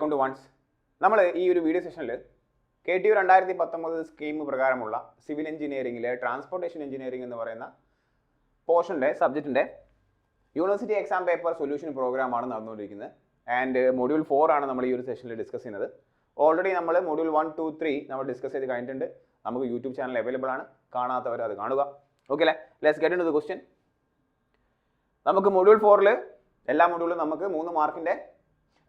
Welcome to once. നമ്മൾ ഈ ഒരു വീഡിയോ സെഷനിൽ KTU 2019 സ്കീം പ്രകാരമുള്ള സിവിൽ എഞ്ചിനീയറിംഗിലെ ട്രാൻസ്പോർട്ടേഷൻ എഞ്ചിനീയറിംഗ് എന്ന് പറയുന്ന പോർഷൻ്റെ സബ്ജക്റ്റിൻ്റെ യൂണിവേഴ്സിറ്റി എക്സാം പേപ്പർ സൊല്യൂഷൻ പ്രോഗ്രാമാണ് നടന്നുകൊണ്ടിരിക്കുന്നത്. ആൻഡ് മൊഡ്യൂൾ 4 ആണ് നമ്മൾ ഈ ഒരു സെഷനിൽ ഡിസ്കസ് ചെയ്യുന്നത്. ഓൾറെഡി നമ്മൾ മൊഡ്യൂൾ 1, 2, 3 നമ്മൾ ഡിസ്കസ് ചെയ്ത് കഴിഞ്ഞിട്ടുണ്ട്. നമുക്ക് യൂട്യൂബ് ചാനൽ അവൈലബിൾ ആണ്, കാണാത്തവർ അത് കാണുക. ഓക്കെ അല്ലേ? Let's get into the question. നമുക്ക് മൊഡ്യൂൾ 4ൽ എല്ലാ മൊഡ്യൂളും നമുക്ക് 3 മാർക്കിൻ്റെ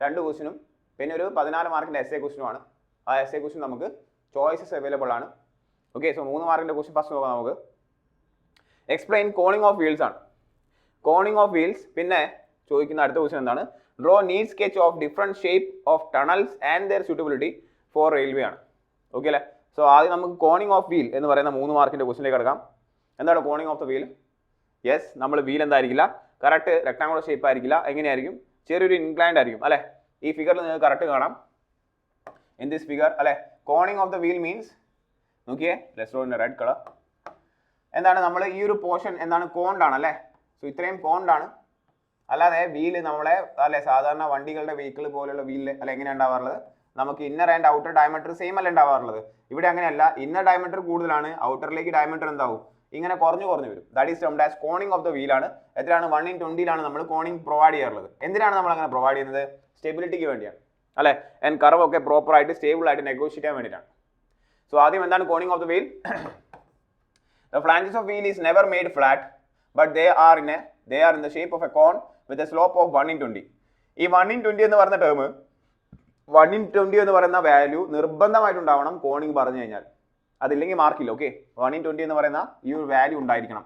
2 ക്വസ്റ്റിനും പിന്നെ ഒരു 14 മാർക്കിൻ്റെ എസ്എ ക്വസ്റ്റിനുമാണ്. ആ എസ്എ ക്വസ്റ്റിൻ നമുക്ക് ചോയ്സസ് അവൈലബിൾ ആണ്. ഓക്കെ, സോ 3 മാർക്കിൻ്റെ ക്വസ്റ്റിൻ ഫസ്റ്റ് നോക്കാം. നമുക്ക് എക്സ്പ്ലെയിൻ കോണിംഗ് ഓഫ് വീൽസ് ആണ്. Corning of wheels. പിന്നെ ചോദിക്കുന്ന അടുത്ത ക്വസ്റ്റിൻ എന്താണ്? Draw need sketch of different shape of tunnels and their suitability four railway ആണ്. ഓക്കെ അല്ലേ? സോ ആദ്യം നമുക്ക് കോണിംഗ് ഓഫ് വീൽ എന്ന് പറയുന്ന 3 മാർക്കിൻ്റെ ക്വസ്റ്റിനിലേക്ക് കിടക്കാം. എന്താണ് Corning of the wheel? Yes, നമ്മൾ വീൽ എന്തായിരിക്കില്ല, കറക്റ്റ് റെക്ടാങ്കുലർ ഷേപ്പ് ആയിരിക്കില്ല. എങ്ങനെയായിരിക്കും? ചെറിയൊരു ഇൻക്ലൈൻഡ് ആയിരിക്കും അല്ലേ? ഈ ഫിഗറിൽ നിങ്ങൾക്ക് കറക്റ്റ് കാണാം. ഇൻ ദിസ് ഫിഗർ അല്ലേ, coning of the wheel means, നോക്കിയേ, let's draw in red colour. എന്താണ് നമ്മൾ ഈ ഒരു പോർഷൻ എന്താണ്? കോണ്ടാണ് അല്ലേ? സോ ഇത്രയും കോണ്ടാണ്. അല്ലാതെ വീല് നമ്മളെ അല്ലെ സാധാരണ വണ്ടികളുടെ വെഹിക്കിൾ പോലെയുള്ള വീലിൽ അല്ലെ എങ്ങനെയാണ് ഉണ്ടാവാറുള്ളത്? നമുക്ക് inner and outer diameter same അല്ല ഉണ്ടാവാറുള്ളത്. ഇവിടെ അങ്ങനെയല്ല, ഇന്നർ ഡയമീറ്റർ കൂടുതലാണ്, ഔട്ടറിലേക്ക് ഡയമീറ്റർ എന്താവും? ഇങ്ങനെ കുറഞ്ഞു വരും. That is termed as coning of the വീലാണ്. എത്രയാണ്? 1/20 നമ്മൾ കോണിംഗ് പ്രൊവൈഡ് ചെയ്യാറുള്ളത്. എന്തിനാണ് നമ്മൾ അങ്ങനെ പ്രൊവൈഡ് ചെയ്യുന്നത്? സ്റ്റെബിലിറ്റിക്ക് വേണ്ടിയാണ് അല്ലെ? ആൻഡ് കർവ് ഒക്കെ പ്രോപ്പർ ആയിട്ട് സ്റ്റേബിൾ ആയിട്ട് നെഗോഷിയേറ്റ് ചെയ്യാൻ വേണ്ടിയിട്ടാണ്. സോ ആദ്യം എന്താണ് Corning of the wheel? The flanges of wheel is never made flat, but they are in the shape of a cone with a slope of 1/20. ഈ 1/20 എന്ന് പറയുന്ന ടേം, 1/20 എന്ന് പറയുന്ന വാല്യൂ നിർബന്ധമായിട്ടുണ്ടാവണം കോണിംഗ് പറഞ്ഞു കഴിഞ്ഞാൽ. അതില്ലെങ്കിൽ മാർക്കില്ല. ഓക്കെ, 1/20 എന്ന് പറയുന്ന ഈ ഒരു വാല്യൂ ഉണ്ടായിരിക്കണം.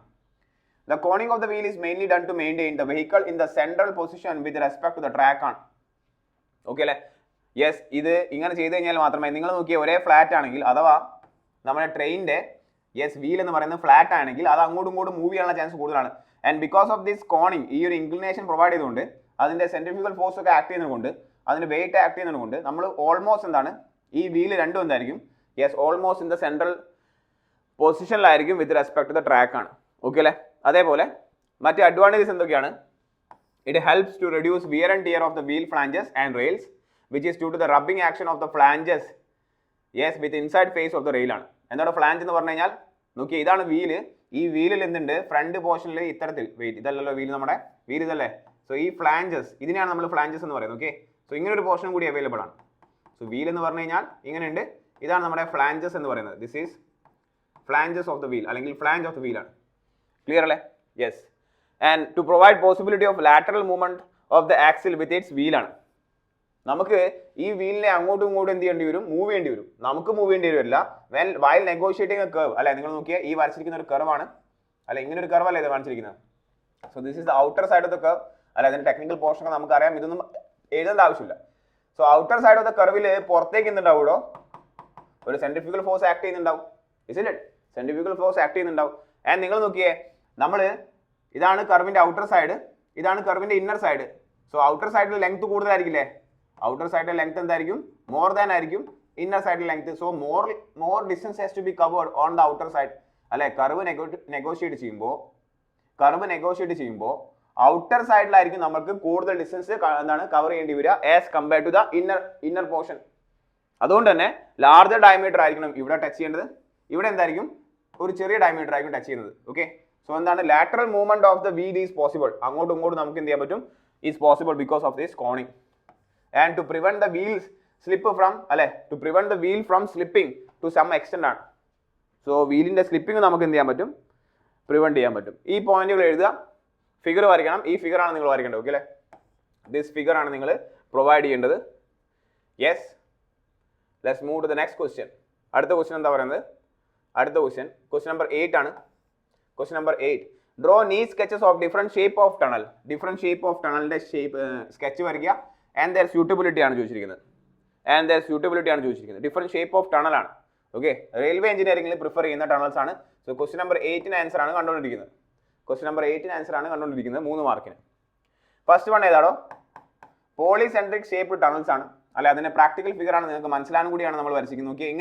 The coning of the wheel is mainly done to maintain the vehicle in the central position with respect to the track ആണ്. ഓക്കെ അല്ലേ? യെസ്, ഇത് ഇങ്ങനെ ചെയ്ത് കഴിഞ്ഞാൽ മാത്രമേ, നിങ്ങൾ നോക്കിയ ഒരേ ഫ്ലാറ്റ് ആണെങ്കിൽ അഥവാ നമ്മുടെ ട്രെയിനിൻ്റെ വീൽ എന്ന് പറയുന്നത് ഫ്ലാറ്റ് ആണെങ്കിൽ അത് അങ്ങോട്ടും ഇങ്ങോട്ടും മൂവ് ചെയ്യാനുള്ള ചാൻസ് കൂടുതലാണ്. And because of this Corning, ഈ ഒരു ഇൻക്ലിനേഷൻ പ്രൊവൈഡ് ചെയ്തുകൊണ്ട്, അതിൻ്റെ സെൻട്രിഫ്യൂഗൽ ഫോഴ്സ് ഒക്കെ ആക്ട് ചെയ്യുന്നതുകൊണ്ട്, അതിന് വെയിറ്റ് ആക്ട് ചെയ്യുന്നതുകൊണ്ട് നമ്മൾ ഓൾമോസ്റ്റ് എന്താണ് ഈ വീല് രണ്ടും എന്തായിരിക്കും? Yes, almost in the central പൊസിഷനിലായിരിക്കും with respect to the track ആണ്. ഓക്കെ അല്ലേ? അതേപോലെ മറ്റ് അഡ്വാൻറ്റേജസ് എന്തൊക്കെയാണ്? It helps to reduce wear and tear of the wheel flanges and rails which is due to the rubbing action of the flanges with inside face of the rail ആണ്. എന്താണ് flange എന്ന് പറഞ്ഞു കഴിഞ്ഞാൽ? നോക്കിയാൽ ഇതാണ് wheel. ഈ വീലിൽ എന്തുണ്ട്? Front പോർഷനിൽ ഇത്തരത്തിൽ വെയിറ്റ്, ഇതല്ലല്ലോ വീല്, നമ്മുടെ വീൽ ഇതല്ലേ? സോ ഈ ഫ്ലാഞ്ചസ്, ഇതിനെയാണ് നമ്മൾ ഫ്ലാഞ്ചസ് എന്ന് പറയുന്നത്. ഓക്കെ, സോ ഇങ്ങനെ ഒരു പോർഷൻ കൂടി അവൈലബിൾ ആണ്. സോ വീൽ എന്ന് പറഞ്ഞു കഴിഞ്ഞാൽ ഇങ്ങനെയുണ്ട്. ഇതാണ് നമ്മുടെ ഫ്ലാഞ്ചസ് എന്ന് പറയുന്നത്. This is flanges of the wheel, അല്ലെങ്കിൽ ഫ്ലാഞ്ച് ഓഫ് ദ വീൽ ആണ്. ക്ലിയർ അല്ലേ? Yes. And to provide possibility of lateral movement of the axle with its വീലാണ്. നമുക്ക് ഈ വീലിനെ അങ്ങോട്ടും ഇങ്ങോട്ടും എന്ത് ചെയ്യേണ്ടി വരും? മൂവ് ചെയ്യേണ്ടി വരും. നമുക്ക് മൂവ് ചെയ്യേണ്ടി വരില്ല. വൈൽ നെഗോഷിയേറ്റിംഗ് എ കർവ് അല്ലെ? നിങ്ങൾ നോക്കിയാൽ ഈ വരച്ചിരിക്കുന്ന ഒരു കർവാണ് അല്ലെ? ഇങ്ങനെ ഒരു കർവ് അല്ലേ ഇത് കാണിച്ചിരിക്കുന്നത്? So this is the outer side of the curve അല്ലെ? അതിന്റെ ടെക്നിക്കൽ പോർഷൻ ഒക്കെ നമുക്കറിയാം, ഇതൊന്നും എഴുതേണ്ട ആവശ്യമില്ല. So outer side of the കർവിൽ പുറത്തേക്ക് എന്തുണ്ടാവൂടോ? ഒരു സെൻട്രിഫ്യൂഗൽ ഫോഴ്സ് ആക്ട് ചെയ്യുന്നുണ്ടാവും. ഇസില്ലേ? സെൻട്രിഫ്യൂഗൽ ഫോഴ്സ് ആക്ട് ചെയ്യുന്നുണ്ടാവും. ആൻഡ് നിങ്ങൾ നോക്കിയേ, നമ്മൾ ഇതാണ് കർവിന്റെ ഔട്ടർ സൈഡ്, ഇതാണ് കർവിന്റെ ഇന്നർ സൈഡ്. സോ ഔട്ടർ സൈഡിൽ ലെങ്ത് കൂടുതലായിരിക്കില്ലേ? ഔട്ടർ സൈഡിലെ ലെങ്ത് എന്തായിരിക്കും? മോർ ദാൻ ആയിരിക്കും ഇന്നർ സൈഡിലെ length. So more distance has to be covered on the outer side അല്ലെ? കർവ് നെഗോഷിയേറ്റ് ചെയ്യുമ്പോൾ ഔട്ടർ സൈഡിലായിരിക്കും നമുക്ക് കൂടുതൽ ഡിസ്റ്റൻസ് എന്താണ് കവർ ചെയ്യേണ്ടി വരിക as compared to the inner portion. അതുകൊണ്ട് തന്നെ ലാർജർ ഡയമീറ്റർ ആയിരിക്കണം ഇവിടെ ടച്ച് ചെയ്യേണ്ടത്. ഇവിടെ എന്തായിരിക്കും? ഒരു ചെറിയ ഡയമീറ്റർ ആയിരിക്കും ടച്ച് ചെയ്യുന്നത്. ഓക്കെ, സോ എന്താണ്? Lateral movement of the wheel is possible. അങ്ങോട്ടും ഇങ്ങോട്ടും നമുക്ക് എന്ത് ചെയ്യാൻ പറ്റും? Is possible because of this coning. And to prevent the wheels slip from അല്ലെ? To prevent the wheel from slipping to some extent ആണ്. So വീലിന്റെ സ്ലിപ്പിംഗ് നമുക്ക് എന്ത് ചെയ്യാൻ പറ്റും? പ്രിവെന്റ് ചെയ്യാൻ പറ്റും. ഈ പോയിന്റുകൾ എഴുതുക, ഫിഗർ വരയ്ക്കണം. ഈ ഫിഗർ ആണ് നിങ്ങൾ വരയ്ക്കേണ്ടത്. ഓക്കെ അല്ലേ? ദിസ് ഫിഗർ ആണ് നിങ്ങൾ പ്രൊവൈഡ് ചെയ്യേണ്ടത്. Yes, let's move to the next question. അടുത്ത ക്വസ്റ്റ്യൻ എന്താ പറയുന്നത്? അടുത്ത ക്വസ്റ്റ്യൻ നമ്പർ 8 ആണ്. Question number 8, draw need sketches of different shape of tunnel. Different shape of ടണലിന്റെ സ്കെച്ച് വരയ്ക്കുക. ആൻഡ് ദെയർ സ്യൂട്ടബിലിറ്റി ആണ് ചോദിച്ചിരിക്കുന്നത്. ഡിഫറെന്റ് ഷേപ്പ് ഓഫ് ടണൽ ആണ്. ഓക്കെ, റെയിൽവേ എഞ്ചിനീയറിംഗിൽ പ്രിഫർ ചെയ്യുന്ന ടണൽസ് ആണ്. സോ ക്വസ്റ്റ്യൻ നമ്പർ 8 ആൻസർ ആണ് കണ്ടുകൊണ്ടിരിക്കുന്നത്. 3 മാർക്കിന്. ഫസ്റ്റ് വൺ ഏതാണോ? പോളിസെൻട്രിക് ഷേപ്പ് ടണൽസ് ആണ് അല്ലെ? അതിന്റെ പ്രാക്ടിക്കൽ ഫിഗർ ആണ്, നിങ്ങൾക്ക് മനസ്സിലാകാൻ കൂടിയാണ് നമ്മൾ വരച്ചിരിക്കുന്നത്. നോക്കിയാൽ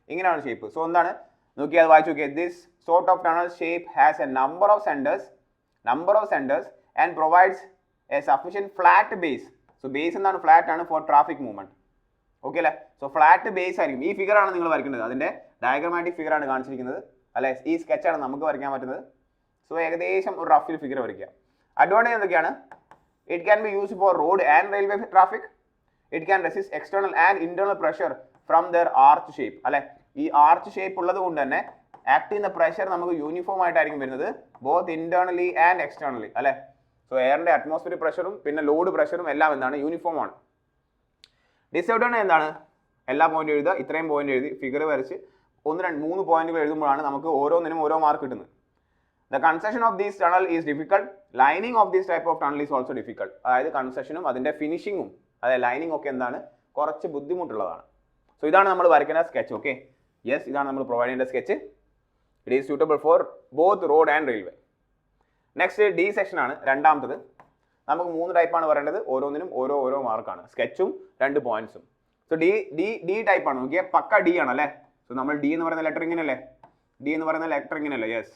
ഇങ്ങനെയാണ് ഷേപ്പ്, സോ എന്താണ്? നോക്കിയാൽ അത് വായിച്ചു നോക്കിയാൽ, this sort of tunnel shape has A number of centres and provides A sufficient flat base. So base എന്താണ് ഫ്ലാറ്റ് ആണ് ഫോർ ട്രാഫിക് മൂവ്മെന്റ്. ഓക്കെ അല്ലേ? സോ ഫ്ലാറ്റ് ബേസ് ആയിരിക്കും. ഈ ഫിഗർ ആണ് നിങ്ങൾ വരയ്ക്കേണ്ടത്. അതിന്റെ ഡയഗ്രമാറ്റിക് ഫിഗർ ആണ് കാണിച്ചിരിക്കുന്നത് അല്ലെ? ഈ സ്കെച്ചാണ് നമുക്ക് വരയ്ക്കാൻ പറ്റുന്നത്. സോ ഏകദേശം ഒരു റഫിൽ ഫിഗർ വരയ്ക്കുക. അഡ്വാൻറ്റേജ് എന്തൊക്കെയാണ്? It can be used for road and railway traffic. It can resist external and internal pressure from there arch shape അല്ലെ? ഈ ആർച്ച് ഷേപ്പ് ഉള്ളത് കൊണ്ട് തന്നെ ആക്ട് ചെയ്യുന്ന പ്രഷർ നമുക്ക് യൂണിഫോം ആയിട്ടായിരിക്കും വരുന്നത്, ബോത്ത് ഇന്റേണലി ആൻഡ് എക്സ്റ്റേണലി അല്ലെ? സോ എയറിന്റെ അറ്റ്മോസ്ഫിയർ പ്രഷറും പിന്നെ ലോഡ് പ്രഷറും എല്ലാം എന്താണ്? യൂണിഫോം ആണ്. ഡിസഡ്വാൻറ്റേജ് എന്താണ്? എല്ലാ പോയിന്റ് എഴുതുക, ഇത്രയും പോയിന്റ് എഴുതി ഫിഗർ വരച്ച് 1, 2, 3 പോയിന്റുകൾ എഴുതുമ്പോഴാണ് നമുക്ക് ഓരോന്നിനും ഓരോ മാർക്ക് കിട്ടുന്നത്. The construction of this tunnel is difficult. Lining of this type of tunnel is also difficult. അതായത് കൺസ്ട്രക്ഷനും അതിന്റെ ഫിനിഷിങ്ങും അതായത് ലൈനിങ് ഒക്കെ എന്താണ്? കുറച്ച് ബുദ്ധിമുട്ടുള്ളതാണ്. സോ ഇതാണ് നമ്മൾ വരയ്ക്കുന്ന സ്കെച്ച്. ഓക്കെ, യെസ്, ഇതാണ് നമ്മൾ പ്രൊവൈഡ് ചെയ്യേണ്ട sketch. It is suitable for both road and railway. Next D section ആണ് രണ്ടാമത്തത്. നമുക്ക് 3 ടൈപ്പാണ് പറയേണ്ടത്, ഓരോന്നിനും ഓരോ മാർക്കാണ്, സ്കെച്ചും 2 പോയിന്റ്സും. സോ ഡി ടൈപ്പ് ആണ്. നോക്കിയാൽ പക്ക ഡി ആണ് അല്ലേ? സോ നമ്മൾ ഡി എന്ന് പറയുന്ന ലെറ്റർ ഇങ്ങനെയല്ലേ? ഡി എന്ന് പറയുന്ന ലെറ്റർ ഇങ്ങനെയല്ലേ? യെസ്.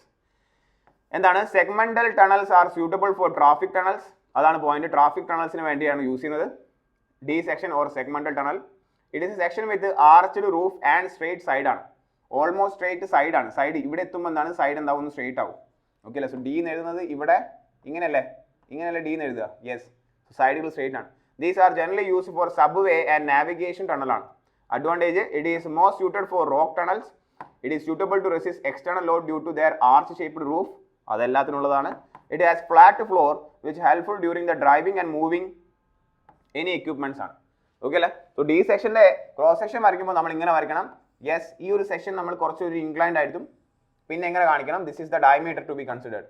എന്താണ്? Segmental tunnels are suitable for traffic tunnels. അതാണ് പോയിന്റ്. ട്രാഫിക് ടണൽസിന് വേണ്ടിയാണ് യൂസ് ചെയ്യുന്നത് D section or segmental tunnel. It is a section with arched roof and straight side ആണ്. ഓൾമോസ്റ്റ് സ്ട്രേറ്റ് സൈഡ് ആണ്. സൈഡ് ഇവിടെ എത്തുമ്പോൾ എന്താണ്? സൈഡ് എന്താവും? സ്ട്രേറ്റ് ആവും. ഓക്കെ അല്ലേ? സോ ഡി എന്ന് എഴുതുന്നത് ഇവിടെ ഇങ്ങനെയല്ലേ? ഇങ്ങനെയല്ലേ ഡി എന്ന് എഴുതുക? യെസ്. സൈഡുകൾ സ്ട്രേറ്റ് ആണ്. These are generally used for subway and navigation tunnel ആണ്. Advantage, it is most suited for rock tunnels. It is suitable to resist external load due to their arch shaped roof. അതെല്ലാത്തിനുള്ളതാണ്. It has flat floor which helpful during the driving and moving any equipments ആണ്. Okay അല്ലേ? So D സെക്ഷന്റെ cross section വരയ്ക്കുമ്പോൾ നമ്മൾ ഇങ്ങനെ വരയ്ക്കണം. Yes, ഈ ഒരു സെക്ഷൻ നമ്മൾ കുറച്ചൊരു ഇൻക്ലൈൻഡ് ആയിരിക്കും. പിന്നെ എങ്ങനെ കാണിക്കണം? This is the diameter two be considered.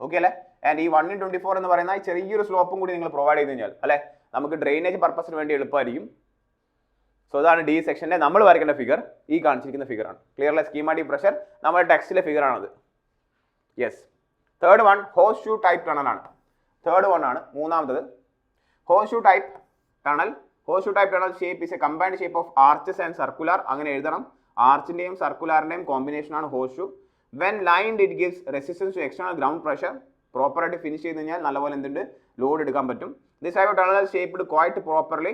Okay അല്ലേ? ആൻഡ് ഈ 1/24 എന്ന് പറയുന്ന ചെറിയൊരു സ്ലോപ്പും കൂടി നിങ്ങൾ പ്രൊവൈഡ് ചെയ്ത് കഴിഞ്ഞാൽ അല്ലെ, നമുക്ക് ഡ്രെയിനേജ് പർപ്പസിന് വേണ്ടി എളുപ്പമായിരിക്കും. സോ ഇതാണ് ഡി സെക്ഷന്റെ നമ്മൾ വരയ്ക്കേണ്ട ഫിഗർ. ഈ കാണിച്ചിരിക്കുന്ന ഫിഗർ ആണ്. ക്ലിയർ അല്ലേ? സ്കീമാറ്റിക് പ്രഷർ നമ്മുടെ ടെക്സ്റ്റിലെ ഫിഗർ ആണത്. Yes. Third one horseshoe type tunnel ആണ്. തേർഡ് വൺ ആണ് മൂന്നാമത്തത്. Horseshoe type tunnel. Horseshoe type tunnel shape is a combined shape of arches and circular. അങ്ങനെ എഴുതണം. ആർച്ചിന്റെയും സർക്കുലറിന്റെയും കോമ്പിനേഷൻ ആണ് horseshoe. When lined it gives resistance to external ground pressure. പ്രോപ്പറായിട്ട് finish ചെയ്ത് കഴിഞ്ഞാൽ നല്ലപോലെ എന്തുണ്ട്? ലോഡ് എടുക്കാൻ പറ്റും. This type of tunnel shaped quite properly.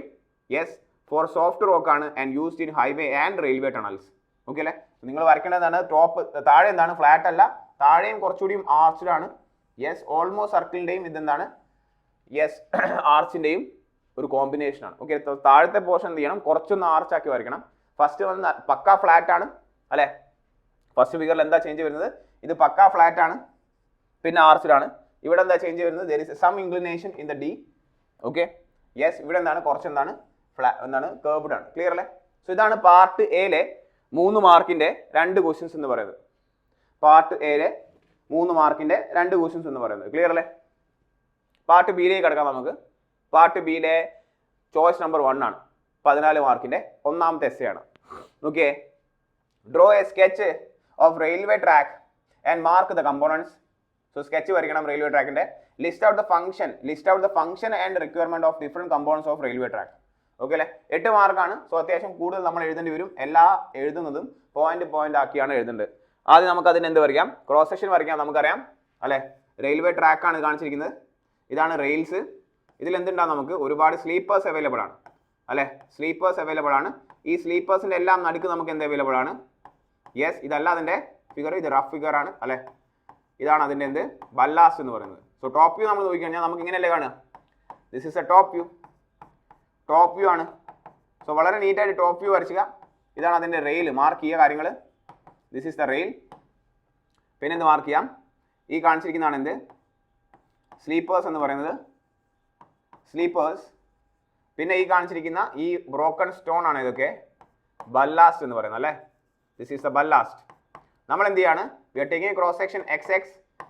Yes, four soft rock ആണ് and used in highway and railway tunnels. Okay അല്ലേ? നിങ്ങൾ വരയ്ക്കേണ്ടതാണ് ടോപ്പ് താഴെ എന്താണ്? ഫ്ലാറ്റ് അല്ല, താഴെയും കുറച്ചുകൂടിയും ആർച്ച്ഡ് ആണ്. യെസ്, ഓൾമോസ്റ്റ് സർക്കിളിന്റെയും ഇതെന്താണ്? യെസ്, ആർച്ചിന്റെയും ഒരു കോമ്പിനേഷൻ ആണ്. ഓക്കെ, താഴത്തെ പോർഷൻ എന്ത് ചെയ്യണം? കുറച്ചൊന്ന് ആർച്ചാക്കി വരയ്ക്കണം. ഫസ്റ്റ് വന്ന് പക്ക ഫ്ലാറ്റ് ആണ് അല്ലെ? ഫസ്റ്റ് ഫിഗറിൽ എന്താ ചേഞ്ച് വരുന്നത്? ഇത് പക്ക ഫ്ലാറ്റ് ആണ്, പിന്നെ ആർച്ച്ഡ് ആണ്. ഇവിടെ എന്താ ചേഞ്ച് വരുന്നത്? there is some inclination in the D. Okay, yes, ഇവിടെ എന്താണ്? കുറച്ച് എന്താണ്? എന്താണ്? കർവ്ഡ് ആണ്. ക്ലിയർ അല്ലേ? സോ ഇതാണ് പാർട്ട് എയിലെ 3 മാർക്കിന്റെ 2 ക്വസ്റ്റ്യൻസ് എന്ന് പറയുന്നത്. പാർട്ട് എയിലെ 3 മാർക്കിന്റെ 2 ക്വസ്റ്റ്യൻസ് എന്ന് പറയുന്നത്. ക്ലിയർ അല്ലേ? പാർട്ട് ബിയിലേക്ക് കിടക്കാം നമുക്ക്. പാർട്ട് ബിയിലെ ചോയ്സ് നമ്പർ 1 ആണ്. 14 മാർക്കിന്റെ ഒന്നാമത്തെ എസ്സേ ആണ്. Okay, draw a sketch of railway track and mark the components. So sketch വരയ്ക്കണം റെയിൽവേ ട്രാക്കിന്റെ. List out the function and requirement of different components of railway track. Okay അല്ലേ? 8 മാർക്കാണ്. So അത്യാവശ്യം കൂടുതൽ നമ്മൾ എഴുതേണ്ടി വരും. എല്ലാ എഴുതുന്നതും പോയിന്റ് ആക്കിയാണ് എഴുതേണ്ടത്. ആദ്യം നമുക്ക് അതിന് എന്ത് വരയ്ക്കാം? ക്രോസ് സെക്ഷൻ വരയ്ക്കാം. നമുക്കറിയാം അല്ലെ? റെയിൽവേ ട്രാക്ക് ആണ് കാണിച്ചിരിക്കുന്നത്. ഇതാണ് റെയിൽസ്. ഇതിൽ എന്തുണ്ടാവും? നമുക്ക് ഒരുപാട് സ്ലീപ്പേഴ്സ് അവൈലബിൾ ആണ് അല്ലെ? സ്ലീപ്പേഴ്സ് അവൈലബിൾ ആണ്. ഈ സ്ലീപ്പേഴ്സിന്റെ എല്ലാം നടുക്ക് നമുക്ക് എന്ത് അവൈലബിൾ ആണ്? യെസ്, ഇതല്ല അതിന്റെ ഫിഗർ, ഇത് റഫ് ഫിഗർ ആണ് അല്ലെ? ഇതാണ് അതിന്റെ എന്ത്? ബല്ലാസ്റ്റ് എന്ന് പറയുന്നത്. സോ ടോപ്പ് വ്യൂ നമ്മൾ നോക്കിക്കഴിഞ്ഞാൽ നമുക്ക് ഇങ്ങനെയല്ലേ കാണുക? This is A top view ആണ്. സോ വളരെ നീറ്റായിട്ട് ടോപ്പ് വ്യൂ വരച്ചുക. ഇതാണ് അതിന്റെ റെയിൽ. മാർക്ക് ചെയ്യുക കാര്യങ്ങൾ. This is the rail. പിന്നെ എന്ത് മാർക്ക് ചെയ്യാം? ഈ കാണിച്ചിരിക്കുന്നതാണ് എന്ത്? സ്ലീപ്പേഴ്സ് എന്ന് പറയുന്നത്. സ്ലീപ്പേഴ്സ്. പിന്നെ ഈ കാണിച്ചിരിക്കുന്ന ഈ ബ്രോക്കൺ സ്റ്റോൺ ആണ് ഇതൊക്കെ ബല്ലാസ്റ്റ് എന്ന് പറയുന്നത് അല്ലേ? This is the ballast. നമ്മൾ എന്ത് ചെയ്യാണ്? We are taking cross section XX.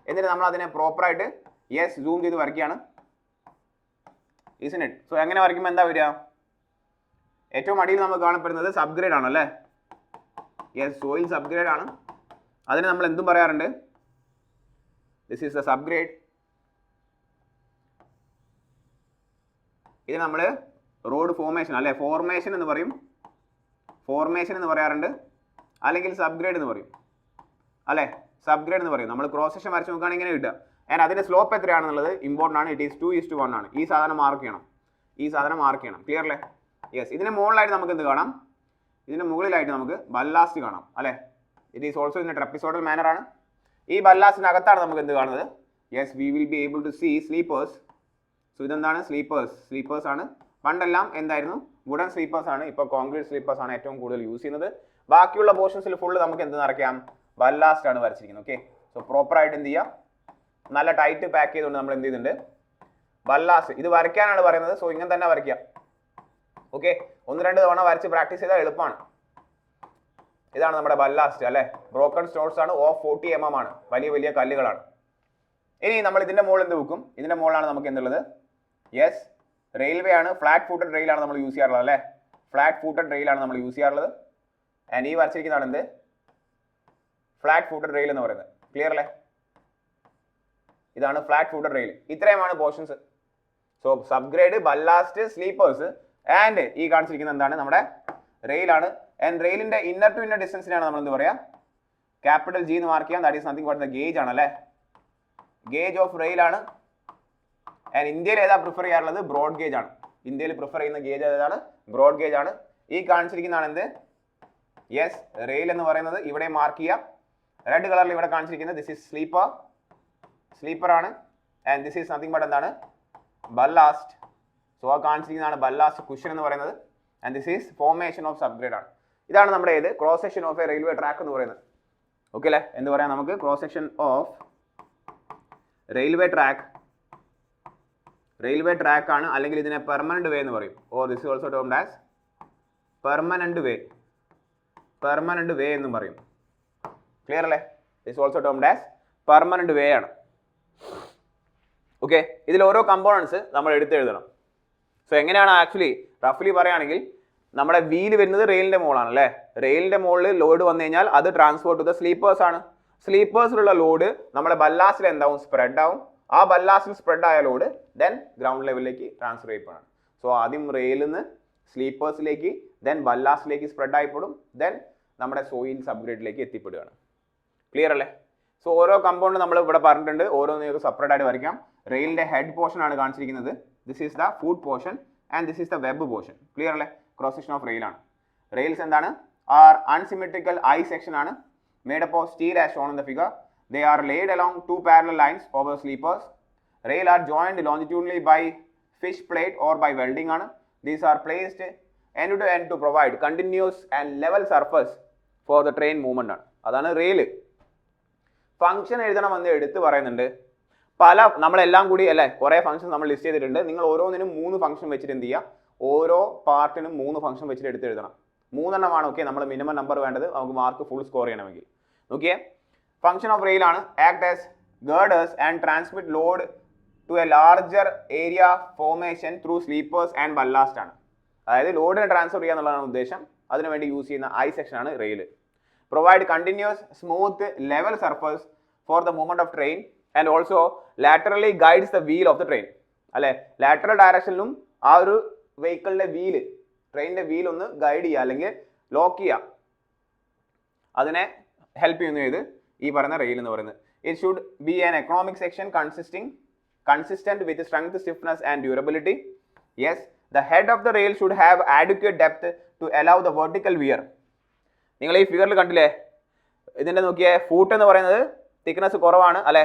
എന്നിട്ട് നമ്മൾ അതിനെ പ്രോപ്പറായിട്ട് യെസ് സൂം ചെയ്ത് വരയ്ക്കുകയാണ്. ഇസ്ന്റ് ഇറ്റ്? സോ എങ്ങനെ വരയ്ക്കുമ്പോൾ എന്താ വരിക? ഏറ്റവും അടിയിൽ നമുക്ക് കാണപ്പെടുന്നത് സബ്ഗ്രേഡ് ആണ് അല്ലേ? യെസ്, സോയിൽ സബ്ഗ്രേഡ് ആണ്. അതിന് നമ്മൾ എന്തും പറയാറുണ്ട്? This is the subgrade. ഇത് നമ്മൾ റോഡ് ഫോർമേഷൻ അല്ലെ? ഫോർമേഷൻ എന്ന് പറയും. ഫോർമേഷൻ എന്ന് പറയാറുണ്ട്. അല്ലെങ്കിൽ സബ്ഗ്രേഡ് എന്ന് പറയും അല്ലെ? സബ്ഗ്രേഡ് എന്ന് പറയും. നമ്മൾ ക്രോസ് സെക്ഷൻ വരച്ച് നോക്കുകയാണെങ്കിൽ ഇങ്ങനെ കിട്ടുക. ആൻഡ് അതിന്റെ സ്ലോപ്പ് എത്രയാണെന്നുള്ളത് ഇമ്പോർട്ടൻ്റ് ആണ്. ഇറ്റ് ഈസ് 2:1 ആണ്. ഈ സാധനം മാർക്ക് ചെയ്യണം. ഈ സാധനം മാർക്ക് ചെയ്യണം. ക്ലിയർ അല്ലേ? യെസ്. ഇതിന് മുകളിലായിട്ട് നമുക്ക് എന്ത് കാണാം? ഇതിന് മുകളിലായിട്ട് നമുക്ക് ബല്ലാസ്റ്റ് കാണാം അല്ലേ? It is also in a trapezoidal manner ആണ്. ഈ ബല്ലാസ്റ്റിനകത്താണ് നമുക്ക് എന്ത് കാണുന്നത്? Yes, we will be able to see sleepers. So ഇതെന്താണ്? സ്ലീപ്പേഴ്സ് ആണ്. പണ്ടെല്ലാം എന്തായിരുന്നു? വുഡൻ സ്ലീപ്പേഴ്സ് ആണ്. ഇപ്പോൾ കോൺക്രീറ്റ് സ്ലീപ്പേഴ്സ് ആണ് ഏറ്റവും കൂടുതൽ യൂസ് ചെയ്യുന്നത്. ബാക്കിയുള്ള പോർഷൻസിൽ ഫുള്ള് നമുക്ക് എന്ത് നിറയ്ക്കാം? ബല്ലാസ്റ്റ് ആണ് വരച്ചിരിക്കുന്നത്. ഓക്കെ, സോ പ്രോപ്പറായിട്ട് എന്ത് ചെയ്യുക? നല്ല ടൈറ്റ് പാക്ക് ചെയ്തുകൊണ്ട് നമ്മൾ എന്ത് ചെയ്യുന്നുണ്ട്? ബല്ലാസ്റ്റ് ഇത് വരയ്ക്കാനാണ് പറയുന്നത്. സോ ഇങ്ങനെ തന്നെ വരയ്ക്കുക. ഓക്കെ, 1-2 തവണ വരച്ച് പ്രാക്ടീസ് ചെയ്താൽ എളുപ്പമാണ്. ഇതാണ് നമ്മുടെ ബല്ലാസ്റ്റ് അല്ലേ? ബ്രോക്കൺ സ്റ്റോൺസ് ആണ്. ഓഫ് 40 mm ആണ്. വലിയ വലിയ കല്ലുകളാണ്. ഇനി നമ്മൾ ഇതിന്റെ മുകളിൽ എന്ത് വെക്കും? ഇതിന്റെ മുകളിലാണ് നമുക്ക് എന്തുള്ളത്? യെസ്, റെയിൽവേ ആണ്. ഫ്ലാറ്റ് ഫൂട്ടഡ് റെയിലാണ് നമ്മൾ യൂസ് ചെയ്യാറുള്ളത് അല്ലേ? ഫ്ലാറ്റ് ഫൂട്ടഡ് റെയിലാണ് നമ്മൾ യൂസ് ചെയ്യാറുള്ളത്. ആൻഡ് ഈ വരച്ചിരിക്കുന്നതാണ് എന്ത്? ഫ്ലാറ്റ് ഫൂട്ടഡ് റെയിൽ എന്ന് പറയുന്നത്. ക്ലിയർ അല്ലേ? ഇതാണ് ഫ്ലാറ്റ് ഫൂട്ടഡ് റെയിൽ. ഇത്രയുമാണ് portions. So subgrade, ballast, sleepers and ഈ കാണിച്ചിരിക്കുന്നത് എന്താണ്? നമ്മുടെ റെയിലാണ്. ആൻഡ് റെയിലിന്റെ ഇന്നർ ടു ഇന്നർ ഡിസ്റ്റൻസിനാണ് നമ്മൾ എന്ത് പറയാം? ക്യാപിറ്റൽ G എന്ന് മാർക്ക് ചെയ്യാം. That is something but the gauge ആണ് അല്ലേ? ഗേജ് ഓഫ് റെയിൽ ആണ്. ആൻഡ് ഇന്ത്യയിൽ ഏതാ പ്രിഫർ ചെയ്യാറുള്ളത്? ബ്രോഡ് ഗേജ് ആണ്. ഇന്ത്യയിൽ പ്രിഫർ ചെയ്യുന്ന ഗേജ് ഏതാണ്? ബ്രോഡ് ഗേജ് ആണ്. ഈ കാണിച്ചിരിക്കുന്നതാണ് എന്ത്? യെസ്, റെയിൽ എന്ന് പറയുന്നത്. ഇവിടെ മാർക്ക് ചെയ്യാം. റെഡ് കളറിൽ ഇവിടെ കാണിച്ചിരിക്കുന്നത് ദിസ് ഈസ് സ്ലീപ്പർ ആണ്. And this is nothing but എന്താണ്? ബല്ലാസ്റ്റ്. സോ ആ കാണിച്ചിരിക്കുന്നതാണ് ബല്ലാസ്റ്റ് കുഷൻ എന്ന് പറയുന്നത്. And this is formation of subgrade ആണ്. ഇതാണ് നമ്മുടെ ഏത്? Cross section of A railway track എന്ന് പറയുന്നത്. ഓക്കെ അല്ലേ? എന്ത് പറയാം നമുക്ക്? Cross section of railway track ആണ്. അല്ലെങ്കിൽ ഇതിനെ പെർമനന്റ് വേ എന്ന് പറയും. Or this also termed as permanent വേ എന്നും പറയും. ക്ലിയർ അല്ലേ? This also termed as permanent വേ ആണ്. ഓക്കെ, ഇതിൽ ഓരോ കമ്പോണൻസ് നമ്മൾ എടുത്തെഴുതണം. സോ എങ്ങനെയാണ് ആക്ച്വലി റഫ്ലി പറയുകയാണെങ്കിൽ നമ്മുടെ വീല് വരുന്നത് റെയിലിന്റെ മുകളാണ് അല്ലേ? റെയിലിന്റെ മുകളിൽ ലോഡ് വന്നു കഴിഞ്ഞാൽ അത് ട്രാൻസ്പോർട്ട് ടു ദ സ്ലീപ്പേഴ്സ് ആണ്. സ്ലീപ്പേഴ്സിലുള്ള ലോഡ് നമ്മുടെ ബല്ലാസ്റ്റിൽ എന്താവും? സ്പ്രെഡ് ആവും. ആ ബല്ലാസ്റ്റിൽ സ്പ്രെഡ് ആയ ലോഡ് ദെൻ ഗ്രൗണ്ട് ലെവലിലേക്ക് ട്രാൻസ്ഫർ ചെയ്യപ്പെടണം. സോ ആദ്യം റെയിലിൽ നിന്ന് സ്ലീപ്പേഴ്സിലേക്ക്, ദെൻ ബല്ലാസ്റ്റിലേക്ക് സ്പ്രെഡ് ആയിപ്പെടും, ദെൻ നമ്മുടെ സോയിൽ സബ്ഗ്രേഡിലേക്ക് എത്തിപ്പെടുകയാണ്. ക്ലിയർ അല്ലേ? സോ ഓരോ കമ്പൗണ്ട് നമ്മൾ ഇവിടെ പറഞ്ഞിട്ടുണ്ട്. ഓരോന്നും സെപ്പറേറ്റ് ആയിട്ട് വരയ്ക്കാം. റെയിലിന്റെ ഹെഡ് പോർഷൻ ആണ് കാണിച്ചിരിക്കുന്നത്. This is the food portion and this is the web portion. Clear അല്ലേ? ക്രോസ് സെക്ഷൻ ഓഫ് റെയിൽ ആണ്. റെയിൽസ് എന്താണ്? ആർ അൺസിമെട്രിക്കൽ ഐ സെക്ഷൻ ആണ്. Made up of steel as shown in the figure. They are laid along 2 parallel lines over sleepers. Rail are joined longitudinally by fish plate or by welding ആണ്. These are placed end to end to provide continuous and level surface for the train movement ആണ്. അതാണ് rail. Function എഴുതണമെന്ന് എടുത്ത് പറയുന്നുണ്ട്. നമ്മളെല്ലാം കൂടി അല്ലേ കുറേ functions നമ്മൾ ലിസ്റ്റ് ചെയ്തിട്ടുണ്ട്. നിങ്ങൾ ഓരോന്നിനും 3 ഫംഗ്ഷൻ വെച്ചിട്ട് എന്ത് ചെയ്യുക? ഓരോ പാർട്ടിനും 3 ഫംഗ്ഷൻ വെച്ചിട്ട് എടുത്ത് എഴുതണം. 3 എണ്ണമാണ്. ഓക്കെ, നമ്മൾ മിനിമം നമ്പർ വേണ്ടത് നമുക്ക് മാർക്ക് ഫുൾ സ്കോർ ചെയ്യണമെങ്കിൽ. നോക്കിയേ, ഫംഗ്ഷൻ ഓഫ് റെയിൽ ആണ്. Act as girders and transmit load to a larger area formation through sleepers and ballast ആണ്. അതായത് ലോഡിനെ ട്രാൻസ്ഫർ ചെയ്യുക എന്നുള്ളതാണ് ഉദ്ദേശം. അതിനുവേണ്ടി യൂസ് ചെയ്യുന്ന ഐ സെക്ഷൻ ആണ് rail. Provide continuous smooth level surface for the movement of train and also laterally guides the wheel of the train. അല്ലെ, ലാറ്ററൽ ഡയറക്ഷനിലും ആ ഒരു വെഹിക്കിളിന്റെ വീല്, ട്രെയിനിന്റെ വീൽ ഒന്ന് ഗൈഡ് ചെയ്യുക അല്ലെങ്കിൽ ലോക്ക് ചെയ്യുക, അതിനെ ഹെൽപ്പ് ചെയ്യുന്നു ഇത് ഈ പറയുന്ന റെയിൽ എന്ന് പറയുന്നത്. It should be an economic section consistent with strength, stiffness and durability. Yes, the head of the rail should have adequate depth to allow the vertical wear. നിങ്ങൾ ഈ ഫിഗറിൽ കണ്ടില്ലേ? ഇതിന്റെ നോക്കിയേ, ഫൂട്ട് എന്ന് പറയുന്നത് തിക്നെസ് കുറവാണ് അല്ലെ,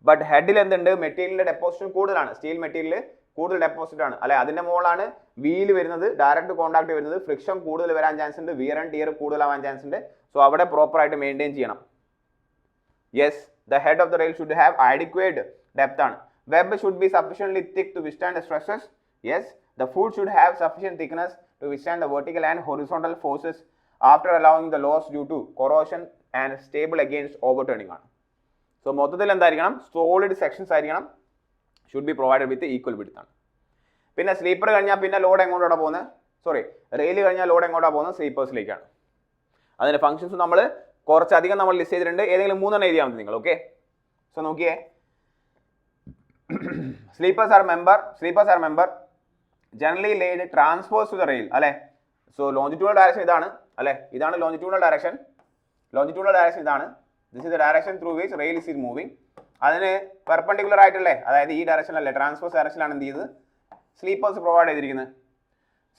ബട്ട് ഹെഡിൽ എന്തുണ്ട്? മെറ്റീരിയലിന്റെ ഡെപ്പോസിഷൻ കൂടുതലാണ്. സ്റ്റീൽ മെറ്റീരിയൽ കൂടുതൽ ഡെപ്പോസിറ്റ് ആണ് അല്ലെ. അതിന്റെ മുകളിലാണ് വീല് വരുന്നത്, ഡയറക്റ്റ് കോൺടാക്ട് വരുന്നത്. ഫ്രിക്ഷൻ കൂടുതൽ വരാൻ ചാൻസ് ഉണ്ട്, വിയർ ആൻഡ് ടിയർ കൂടുതലാവാൻ ചാൻസ് ഉണ്ട്. സോ അവിടെ പ്രോപ്പർ ആയിട്ട് മെയിൻറ്റെയിൻ ചെയ്യണം. Yes, the head of the rail should have adequate depth ആണ്. Web should be sufficiently thick to withstand the stresses. Yes, the foot should have sufficient thickness to withstand the vertical and horizontal forces after allowing the loss due to corrosion and stable against overturning ആണ്. So മൊത്തത്തിൽ എന്തായിരിക്കണം? Solid sections ആയിരിക്കണം. Should be provided with equal width ആണ്. പിന്നെ sleeper കഴിഞ്ഞാൽ പിന്നെ load എങ്ങോട്ടാണ് പോകുന്നത്? റെയിൽ കഴിഞ്ഞാൽ ലോഡ് എങ്ങോട്ടാണ് പോകുന്നത്? സ്ലീപ്പേഴ്സിലേക്കാണ്. അതിന്റെ ഫംഗ്ഷൻസ് നമ്മൾ കുറച്ചധികം നമ്മൾ ലിസ്റ്റ് ചെയ്തിട്ടുണ്ട്. ഏതെങ്കിലും 3 എണ്ണം എഴുതിയാൽ മതി നിങ്ങൾ. ഓക്കെ, സോ നോക്കിയേ, sleepers are member generally laid transverse to the rail അല്ലെ. സോ ലോഞ്ചിറ്റ്യൂണൽ ഡയറക്ഷൻ ഇതാണ് അല്ലെ, ഇതാണ് ലോഞ്ചിറ്റ്യൂണൽ ഡയറക്ഷൻ. ഇതാണ്. This is the direction through which rail is moving. അതിന് പെർപെൻഡിക്കുലർ ആയിട്ടുള്ള, അതായത് ഈ ഡയറക്ഷനിലല്ലേ, ട്രാൻസ്ഫേഴ്സ് ഡയറക്ഷനിലാണ് എന്ത് ചെയ്തത്? സ്ലീപ്പേഴ്സ് പ്രൊവൈഡ് ചെയ്തിരിക്കുന്നത്.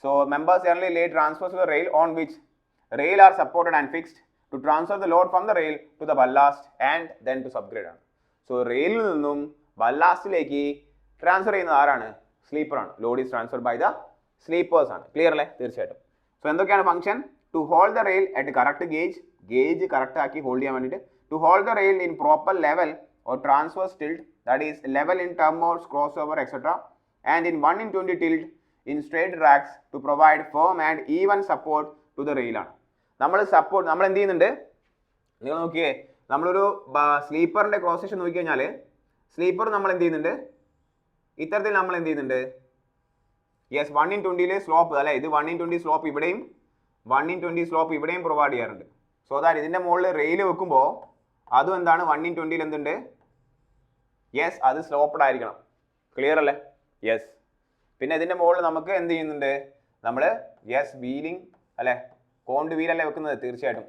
So members generally lay transverse to the rail on which rail are supported and fixed to transfer the load from the rail to the ballast and then to subgrade ആണ്. So റെയിലിൽ നിന്നും ബല്ലാസ്റ്റിലേക്ക് transfer ചെയ്യുന്നത് ആരാണ്? സ്ലീപ്പറാണ്. Load is transfer by the sleepers ആണ്. Clear അല്ലേ? തീർച്ചയായിട്ടും. സോ എന്തൊക്കെയാണ് function? To hold the rail at correct gauge correct ആക്കി ഹോൾഡ് ചെയ്യാൻ വേണ്ടിയിട്ട്, to hold the rail in proper level or transfer tilt, that is level in term modes, cross over etcetera, and in 1/20 tilt in straight tracks to provide firm and even support to the rail ആണ്. നമ്മൾ എന്ത് ചെയ്യുന്നുണ്ട്? നിങ്ങൾ നോക്കിയേ, നമ്മളൊരു സ്ലീപ്പറിന്റെ cross section നോക്കി കഴിഞ്ഞാൽ sleeper നമ്മൾ എന്ത് ചെയ്യുന്നുണ്ട്? ഇത്തരത്തിൽ നമ്മൾ എന്ത് ചെയ്യുന്നുണ്ട്? യെസ്, 1/20 സ്ലോപ്പ് അല്ലെ, ഇത് 1/20 സ്ലോപ്പ് ഇവിടെയും 1/20 സ്ലോപ്പ് ഇവിടെയും പ്രൊവൈഡ് ചെയ്യാറുണ്ട്. സോ ദാറ്റ് ഇതിന്റെ മുകളിൽ റെയിൽ വെക്കുമ്പോൾ അതും എന്താണ് 1/20 എന്തുണ്ട്? യെസ്, അത് സ്ലോപ്പ്ഡ് ആയിരിക്കണം. ക്ലിയർ അല്ലേ? യെസ്. പിന്നെ ഇതിന്റെ മുകളിൽ നമുക്ക് എന്ത് ചെയ്യുന്നുണ്ട്? നമ്മൾ യെസ് വീലിംഗ് അല്ലെ, കോണ്ട് വീൽ അല്ലേ വെക്കുന്നത്? തീർച്ചയായിട്ടും.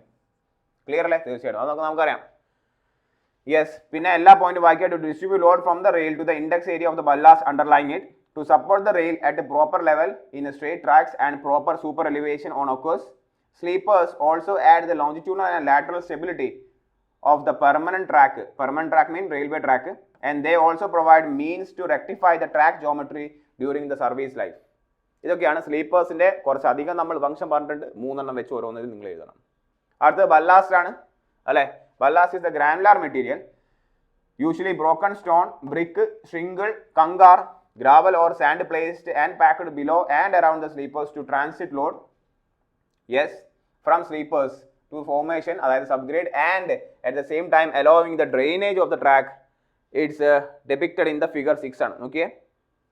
ക്ലിയർ അല്ലേ? തീർച്ചയായിട്ടും. അതൊക്കെ നമുക്കറിയാം. യെസ്. പിന്നെ എല്ലാ പോയിന്റ് വായിക്കുക. To distribute load from the rail to the index area of the ballast underlying it, to support the rail at a proper level in a straight tracks and proper super elevation on occurs. Sleepers also add the longitudinal and lateral stability of the permanent track. Permanent track means railway track, and they also provide means to rectify the track geometry during the service life. ഇതൊക്കെയാണ് സ്ലീപ്പേഴ്സിന്റെ കുറച്ചധികം നമ്മൾ function പറഞ്ഞിട്ടുണ്ട്. 3 വെച്ച് ഓരോന്നിൽ നിങ്ങൾ എഴുതണം. അടുത്തത് ballast ആണ് അല്ലെ. Ballast is the granular material, usually broken stone, brick, shingle, kankar, gravel or sand placed and packed below and around the sleepers to transit load, yes, from sleepers to formation, അതായത് subgrade, and at the same time allowing the drainage of the track. It's depicted in the figure 6 ആണ്. Okay,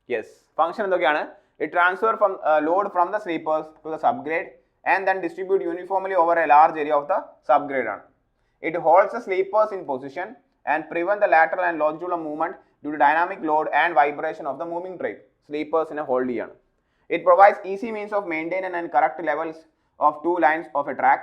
yes. Function എന്തൊക്കെയാണ്? It transfer from load from the sleepers to the subgrade and then distribute uniformly over a large area of the subgrade ആണ്. It holds the sleepers in position and prevent the lateral and longitudinal movement due to dynamic load and vibration of the moving train. Sleepers in a hold ചെയ്യാണ്. It provides easy means of maintaining and correct levels of 2 lines of a track.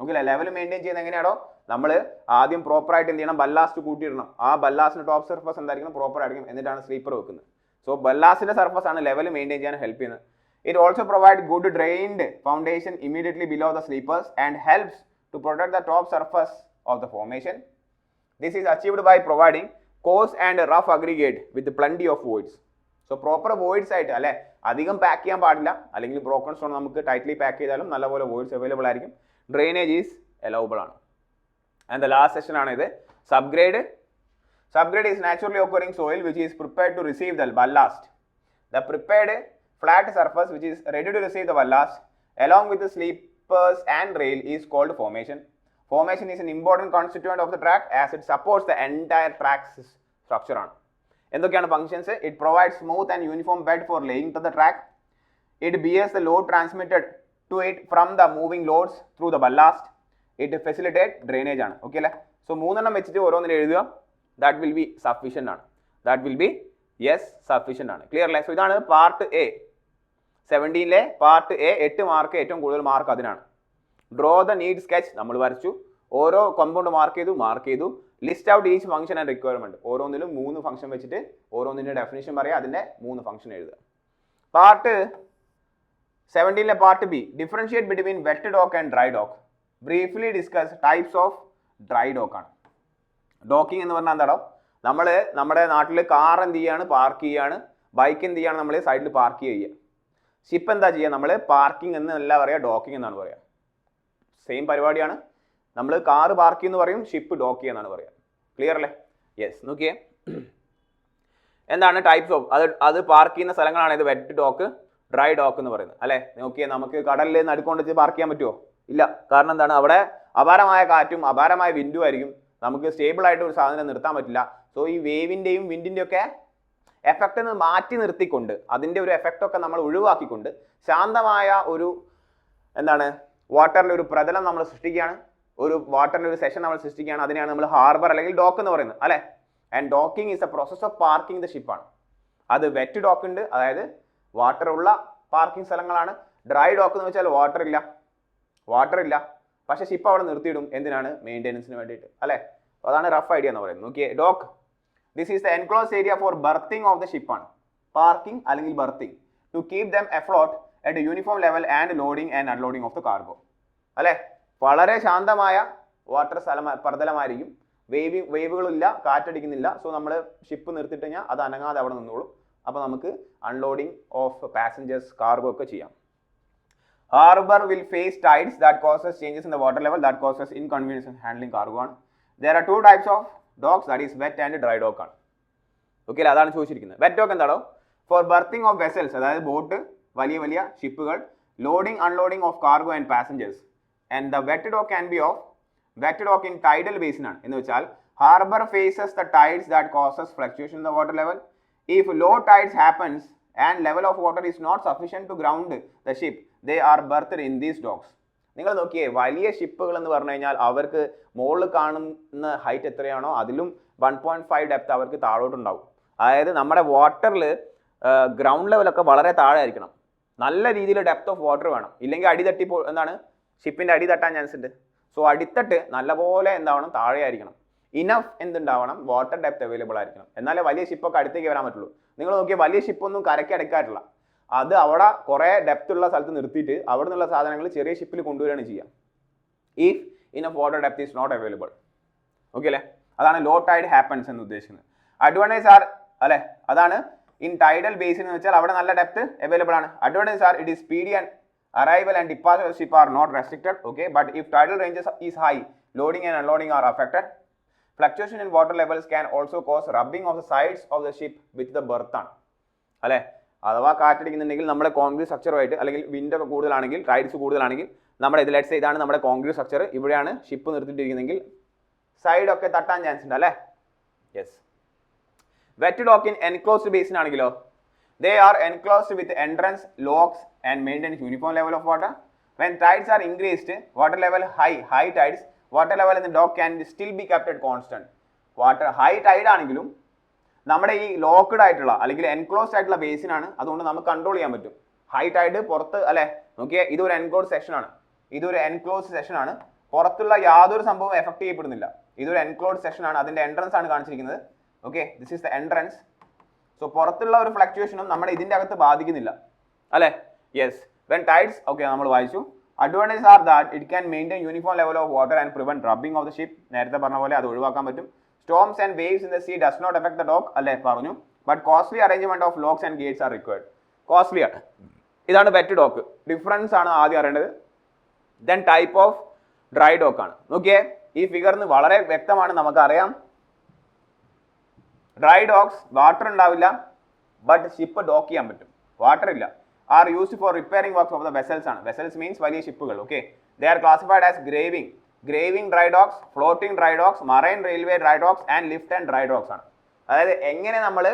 Okay അല്ലേ? Level maintain ചെയ്യുന്നത് എങ്ങനെയാണോ? നമ്മൾ ആദ്യം proper ആയിട്ട് എന്ത് ചെയ്യണം? Ballast കൂട്ടിയിടണം. ആ ബല്ലാസ്റ്റിന്റെ ടോപ്പ് സർഫസ് എന്തായിരിക്കണം? പ്രോപ്പർ ആയിരിക്കും. എന്നിട്ടാണ് സ്ലീപ്പർ വെക്കുന്നത്. സോ ബല്ലാസ്റ്റിന്റെ സർഫസ് ആണ് ലെവൽ മെയിൻറ്റെയിൻ ചെയ്യാൻ ഹെൽപ്പ് ചെയ്യുന്നത്. It also provides good drained foundation immediately below the sleepers and helps to protect the top surface of the formation. This is achieved by providing coarse and rough aggregate with plenty of voids. So proper voids ആയിട്ട് അല്ലെ, അധികം pack ചെയ്യാൻ പാടില്ല, അല്ലെങ്കിൽ broken stone നമുക്ക് tightly pack ചെയ്താലും നല്ലപോലെ voids available ആയിരിക്കും. ഡ്രെയിനേജ് ഈസ് allowable ആണ്. ആൻഡ് ദ ലാസ്റ്റ് സെഷൻ ആണ് ഇത്, subgrade. Subgrade is naturally occurring soil which is prepared to receive the ballast. The prepared flat surface which is ready to receive the ballast along with the sleepers and rail is called formation. Formation is an important constituent of the track as it supports the entire track structure on. എന്തൊക്കെയാണ് functions? It provides smooth and uniform bed for laying to the track. It bears the load transmitted to it from the moving loads through the ballast. It facilitates drainage ആണ്. Okay അല്ലേ? So 3 വെച്ചിട്ട് ഓരോന്നിൽ എഴുതുക. That will be sufficient ആണ്. That will be yes sufficient ആണ്. Clear അല്ലേ? So ഇതാണ് part A. 17ലെ part A. 8 mark, ഏറ്റവും കൂടുതൽ മാർക്ക് അതിനാണ്. ഡ്രോ ദ നീഡ് സ്കെച്ച് നമ്മൾ വരച്ചു. ഓരോ കോമ്പൗണ്ട് മാർക്ക് ചെയ്തു. List out each function and requirement. ഓരോന്നിലും 3 ഫംഗ്ഷൻ വെച്ചിട്ട് ഓരോന്നിന്റെ ഡെഫിനിഷൻ പറയാം, അതിന്റെ 3 ഫംഗ്ഷൻ എഴുതുക. പാർട്ട് 17ലെ part B, differentiate between wet dock and dry dock. Briefly discuss types of dry dock ആണ്. ഡോക്കിംഗ് എന്ന് പറഞ്ഞാൽ എന്താണോ? നമ്മൾ നമ്മുടെ നാട്ടിൽ കാർ എന്ത് ചെയ്യാണ്? പാർക്ക് ചെയ്യാണ്. ബൈക്ക് എന്ത് ചെയ്യാണ്? നമ്മൾ സൈഡിൽ പാർക്ക് ചെയ്യുക. ഷിപ്പ് എന്താ ചെയ്യുക? നമ്മൾ പാർക്കിംഗ് എന്നല്ല പറയുക, ഡോക്കിംഗ് എന്നാണ് പറയുക. സെയിം പരിപാടിയാണ്. നമ്മൾ കാർ പാർക്ക് എന്ന് പറയും, ഷിപ്പ് ഡോക്ക് എന്നാണ് പറയുക. ക്ലിയർ അല്ലേ? യെസ്. നോക്കിയേ, എന്താണ് ടൈപ്സ് ഓഫ് അത് പാർക്ക് ചെയ്യുന്ന സ്ഥലങ്ങളാണ് ഇത് വെറ്റ് ഡോക്ക്, ഡ്രൈ ഡോക്ക് എന്ന് പറയുന്നത് അല്ലേ? നോക്കിയേ, നമുക്ക് കടലിൽ നടുക്കൊണ്ട് വെച്ച് പാർക്ക് ചെയ്യാൻ പറ്റുമോ? ഇല്ല. കാരണം എന്താണ്? അവിടെ അപാരമായ കാറ്റും അപാരമായ വിൻഡും ആയിരിക്കും. നമുക്ക് സ്റ്റേബിൾ ആയിട്ട് ഒരു സാധനം നിർത്താൻ പറ്റില്ല. സോ ഈ വേവിൻ്റെയും വിൻഡിൻ്റെയും ഒക്കെ എഫക്റ്റ് മാറ്റി നിർത്തിക്കൊണ്ട്, അതിൻ്റെ ഒരു എഫക്റ്റ് ഒക്കെ നമ്മൾ ഒഴിവാക്കിക്കൊണ്ട് ശാന്തമായ ഒരു എന്താണ് വാട്ടറിൻ്റെ ഒരു പ്രതലം നമ്മൾ സൃഷ്ടിക്കുകയാണ്. ഒരു വാട്ടറിൻ്റെ ഒരു സെഷൻ നമ്മൾ സൃഷ്ടിക്കുകയാണ്. അതിനെയാണ് നമ്മൾ ഹാർബർ അല്ലെങ്കിൽ ഡോക്ക് എന്ന് പറയുന്നത് അല്ലേ? And docking is a process of parking the ഷിപ്പാണ്. അത് വെറ്റ് ഡോക്ക് ഉണ്ട്, അതായത് വാട്ടർ ഉള്ള പാർക്കിംഗ് സ്ഥലങ്ങളാണ്. ഡ്രൈ ഡോക്ക് എന്ന് വെച്ചാൽ വാട്ടർ ഇല്ല, പക്ഷേ ഷിപ്പ് അവിടെ നിർത്തിയിടും. എന്തിനാണ്? മെയിൻ്റെനൻസിന് വേണ്ടിയിട്ട് അല്ലേ? അതാണ് റഫ് ഐഡിയ എന്ന് പറയുന്നത്. നോക്കിയേ, dock, this is the enclose area for berthing of the ഷിപ്പാണ്. പാർക്കിംഗ് അല്ലെങ്കിൽ berthing to keep them afloat at a uniform level and loading and unloading of the cargo. അല്ലേ, വളരെ ശാന്തമായ വാട്ടർ പ്രതലമായിരിക്കും, വേവുകളില്ല, കാറ്റടിക്കുന്നില്ല. സോ നമ്മൾ ഷിപ്പ് നിർത്തിയിട്ട് കഴിഞ്ഞാൽ അത് അനങ്ങാതെ അവിടെ നിന്നോളും. അപ്പോൾ നമുക്ക് അൺലോഡിംഗ് ഓഫ് പാസഞ്ചേഴ്സ്, കാർഗോ ഒക്കെ ചെയ്യാം. Harbor will face tides that causes changes in the water level that causes inconvenience in handling cargo ആണ്. There are two types of docks, that is wet and dry dock ആണ്. Okay, അതാണ് ചോദിച്ചിരിക്കുന്നത്. Wet dock എന്താണോ? For berthing of vessels, അതായത് boat, വലിയ വലിയ ഷിപ്പുകൾ, loading unloading of cargo and passengers. And the wet dock can be of wet dock in tidal basin ആണ്. എന്ന് വെച്ചാൽ harbour faces the tides that causes fluctuation in the water level. If low tides happens and level of water is not sufficient to ground the ship, they are berthed in these docks. നിങ്ങൾ നോക്കിയേ, വലിയ ഷിപ്പുകൾ എന്ന് പറഞ്ഞു കഴിഞ്ഞാൽ അവർക്ക് മുകളിൽ കാണുന്ന height എത്രയാണോ അതിലും 1.5 ഡെപ്ത് അവർക്ക് താഴോട്ടുണ്ടാവും. അതായത് നമ്മുടെ വാട്ടറിൽ ഗ്രൗണ്ട് ലെവലൊക്കെ വളരെ താഴെ ആയിരിക്കണം. നല്ല രീതിയിൽ ഡെപ്ത് ഓഫ് വാട്ടർ വേണം, ഇല്ലെങ്കിൽ അടി തട്ടി എന്താണ് ഷിപ്പിൻ്റെ അടി തട്ടാൻ ചാൻസ് ഉണ്ട്. സോ അടിത്തട്ട് നല്ലപോലെ എന്താവണം, താഴെ ആയിരിക്കണം. ഇനഫ് എന്തുണ്ടാവണം, വാട്ടർ ഡെപ്ത് അവൈലബിൾ ആയിരിക്കണം. എന്നാലേ വലിയ ഷിപ്പൊക്കെ അടുത്തേക്ക് വരാൻ പറ്റുള്ളൂ. നിങ്ങൾ നോക്കിയാൽ വലിയ ഷിപ്പൊന്നും കരയ്ക്ക് അടുക്കാറില്ല, അത് അവിടെ കുറേ ഡെപ്ത് ഉള്ള സ്ഥലത്ത് നിർത്തിയിട്ട് അവിടെ നിന്നുള്ള സാധനങ്ങൾ ചെറിയ ഷിപ്പിൽ കൊണ്ടുവരികയാണ് ചെയ്യുക. If enough water depth is not available. Okay അല്ലേ, അതാണ് ലോ ടൈഡ് ഹാപ്പൻസ് എന്ന് ഉദ്ദേശിക്കുന്നത്. അഡ്വാൻറ്റേജ് ആർ അല്ലെ, അതാണ് ഇൻ ടൈഡൽ ബേസിൻ എന്ന് വെച്ചാൽ അവിടെ നല്ല ഡെപ്ത് അവൈലബിൾ ആണ്. Advantage are it is speedy and arrival and departure of ship are not restricted. Okay, but if tidal ranges is high, loading and unloading are affected. Fluctuation in water levels can also cause rubbing of the sides of the ship with the berth ആണ് അല്ലേ. അഥവാ കാറ്റടിക്കുന്നുണ്ടെങ്കിൽ നമ്മുടെ concrete സ്ട്രക്ചറുമായിട്ട്, അല്ലെങ്കിൽ wind ഒക്കെ കൂടുതലാണെങ്കിൽ, tides കൂടുതലാണെങ്കിൽ നമ്മുടെ ഇത് ലെറ്റ്സ് ഇതാണ് നമ്മുടെ കോൺക്രീറ്റ് സ്ട്രക്ചർ, ഇവിടെയാണ് ഷിപ്പ് നിർത്തിയിട്ടിരിക്കുന്നെങ്കിൽ സൈഡൊക്കെ തട്ടാൻ ചാൻസ് ഉണ്ട് അല്ലേ. Yes. Wet dock in enclosed basin ആണെങ്കിലോ, they are enclosed with entrance locks and maintain uniform level of water. When tides are increased, water level high tides, water level in the dock can still be kept at constant. Water high tide ആണെങ്കിലും നമ്മുടെ ഈ locked ആയിട്ടുള്ള അല്ലെങ്കിൽ enclosed ആയിട്ടുള്ള basin ആണ്, അതുകൊണ്ട് നമുക്ക് control ചെയ്യാൻ പറ്റും. ഹൈ ടൈഡ് പുറത്ത് അല്ലേ, നോക്കിയാൽ ഇതൊരു എൻക്ലോസ്ഡ് സെക്ഷൻ ആണ്, ഇതൊരു എൻക്ലോസ്ഡ് സെക്ഷൻ ആണ്, പുറത്തുള്ള യാതൊരു സംഭവം എഫക്ട് ചെയ്യപ്പെടുന്നില്ല. ഇതൊരു എൻക്ലോസ്ഡ് സെക്ഷൻ ആണ്, അതിന്റെ എൻട്രൻസ് ആണ് കാണിച്ചിരിക്കുന്നത്. Okay, this is the entrance. So പുറത്തുള്ള ഒരു ഫ്ലക്ച്വേഷനും നമ്മുടെ ഇതിൻ്റെ അകത്ത് ബാധിക്കുന്നില്ല അല്ലേ. യെസ്. വെൻ ടൈഡ്സ്, ഓക്കെ നമ്മൾ വായിച്ചു. Advantage are that it can maintain uniform level of water and prevent rubbing of the ship. നേരത്തെ പറഞ്ഞ പോലെ അത് ഒഴിവാക്കാൻ പറ്റും. Storms and waves in the sea does not affect the dock അല്ലേ, പറഞ്ഞു. But costly arrangement of locks and gates are required. Costly ആണ്. ഇതാണ് വെറ്റ് ഡോക്ക്. ഡിഫറൻസ് ആണ് ആദ്യം അറിയേണ്ടത്. Then type of dry dock ആണ്. നോക്കിയേ, ഈ ഫിഗറിന് വളരെ വ്യക്തമാണ്, നമുക്കറിയാം. ഡ്രൈ ഡോക്സ് വാട്ടർ ഉണ്ടാവില്ല, ബട്ട് ഷിപ്പ് ഡോക്ക് ചെയ്യാൻ പറ്റും, വാട്ടർ ഇല്ല. Are used for repairing works of the vessels ആണ്. വെസൽസ് മീൻസ് വലിയ ഷിപ്പുകൾ. Okay, they are classified as graving dry docks, floating dry docks, marine railway dry docks and lift and dry docks ആണ്. അതായത് എങ്ങനെ നമ്മൾ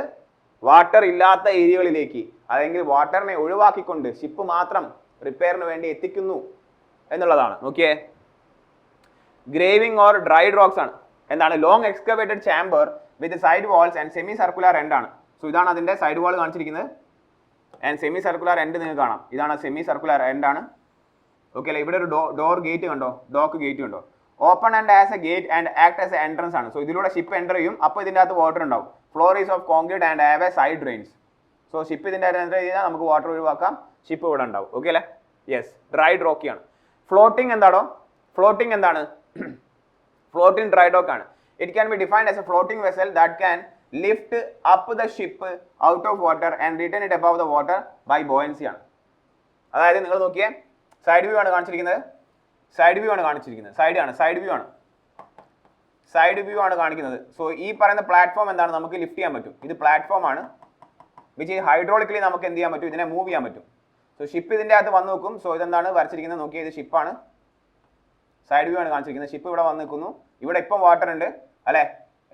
water ഇല്ലാത്ത ഏരിയകളിലേക്ക്, അല്ലെങ്കിൽ വാട്ടറിനെ ഒഴിവാക്കിക്കൊണ്ട് ഷിപ്പ് മാത്രം റിപ്പയറിന് വേണ്ടി എത്തിക്കുന്നു എന്നുള്ളതാണ്. നോക്കിയേ, ഗ്രേവിംഗ് ഓർ ഡ്രൈ ഡോക്സ് ആണ്. എന്താണ്? Long excavated chamber with side walls and semi circular end ആണ്. സോ ഇതാണ് അതിൻ്റെ സൈഡ് വാൾ കാണിച്ചിരിക്കുന്നത്. ആൻഡ് സെമി സർക്കുലർ എൻഡ് നിങ്ങൾക്ക് കാണാം, ഇതാണ് സെമി സർക്കുലർ എൻഡ് ആണ്. ഓക്കെ അല്ലേ. ഇവിടെ ഒരു ഡോർ ഗേറ്റ് കണ്ടോ, ഡോക്ക് ഗേറ്റ് കണ്ടോ. Open and as A gate and act as A entrance ആണ്. സോ ഇതിലൂടെ ഷിപ്പ് എൻ്റർ ചെയ്യും, അപ്പോൾ ഇതിൻ്റെ അകത്ത് വാട്ടർ ഉണ്ടാവും. Floor is of concrete and have A side drains. So ship ഇതിൻ്റെ അകത്ത് എൻ്റർ ചെയ്താൽ നമുക്ക് വാട്ടർ ഒഴിവാക്കാം, ഷിപ്പ് ഇവിടെ ഉണ്ടാവും. ഓക്കെ അല്ലേ. യെസ്. ഡ്രൈ ഡോക്കിയാണ്. ഫ്ലോട്ടിംഗ് എന്താണോ, ഫ്ലോട്ടിംഗ് എന്താണ്? ഫ്ലോട്ടിംഗ് ഡ്രൈ ഡോക്ക് ആണ്. It can be defined as a floating vessel that can lift up the ship out of water and return it above the water by buoyancy ആണ്. അതായത് നിങ്ങൾ നോക്കിയേ, side view ആണ് കാണിച്ചിരിക്കുന്നത്, side view ആണ് കാണിച്ചിരിക്കുന്നത്, side view ആണ് കാണിക്കുന്നത്. സോ ഈ പറയുന്ന പ്ലാറ്റ്ഫോം എന്താണ്, നമുക്ക് ലിഫ്റ്റ് ചെയ്യാൻ പറ്റും. ഇത് പ്ലാറ്റ്ഫോം ആണ്, വിച്ച് ഹൈഡ്രോളിക്കലി നമുക്ക് എന്ത് ചെയ്യാൻ പറ്റും, ഇതിനെ മൂവ് ചെയ്യാൻ പറ്റും. സോ ഷിപ്പ് ഇതിൻ്റെ അകത്ത് വന്ന് നോക്കും. സോ ഇതെന്താണ് വരച്ചിരിക്കുന്നത്, നോക്കിയാൽ ഇത് ഷിപ്പാണ്, സൈഡ് വ്യൂ ആണ് കാണിച്ചിരിക്കുന്നത്. ഷിപ്പ് ഇവിടെ വന്ന് നിൽക്കുന്നു, ഇവിടെ ഇപ്പം വാട്ടർ ഉണ്ട് അല്ലേ.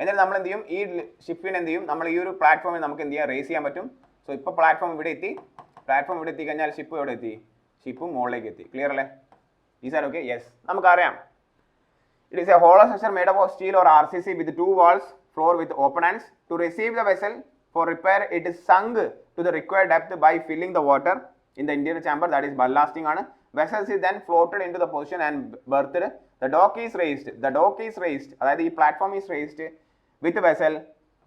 എന്നിട്ട് നമ്മൾ എന്ത് ചെയ്യും, ഈ ഷിപ്പിന് എന്ത് ചെയ്യും, നമ്മൾ ഈ ഒരു പ്ലാറ്റ്ഫോമിൽ നമുക്ക് എന്ത് ചെയ്യാം, റേസ് ചെയ്യാൻ പറ്റും. സോ ഇപ്പോൾ പ്ലാറ്റ്ഫോം ഇവിടെ എത്തി കഴിഞ്ഞാൽ ഷിപ്പ് എവിടെ എത്തി, ഷിപ്പും മുകളിലേക്ക് എത്തി. ക്ലിയർ അല്ലേ? ഈ സാർ ഓക്കെ. യെസ്, നമുക്കറിയാം. It is a hollow structure made up of steel or RCC with 2 walls, floor with open hands. To receive the vessel for repair it is sunk to the required depth by filling the water in the interior chamber, that is ballasting ആണ്. Vessels is then floated into the position and berthed. The dock is raised. അതായത് ഈ platform is raised with vessel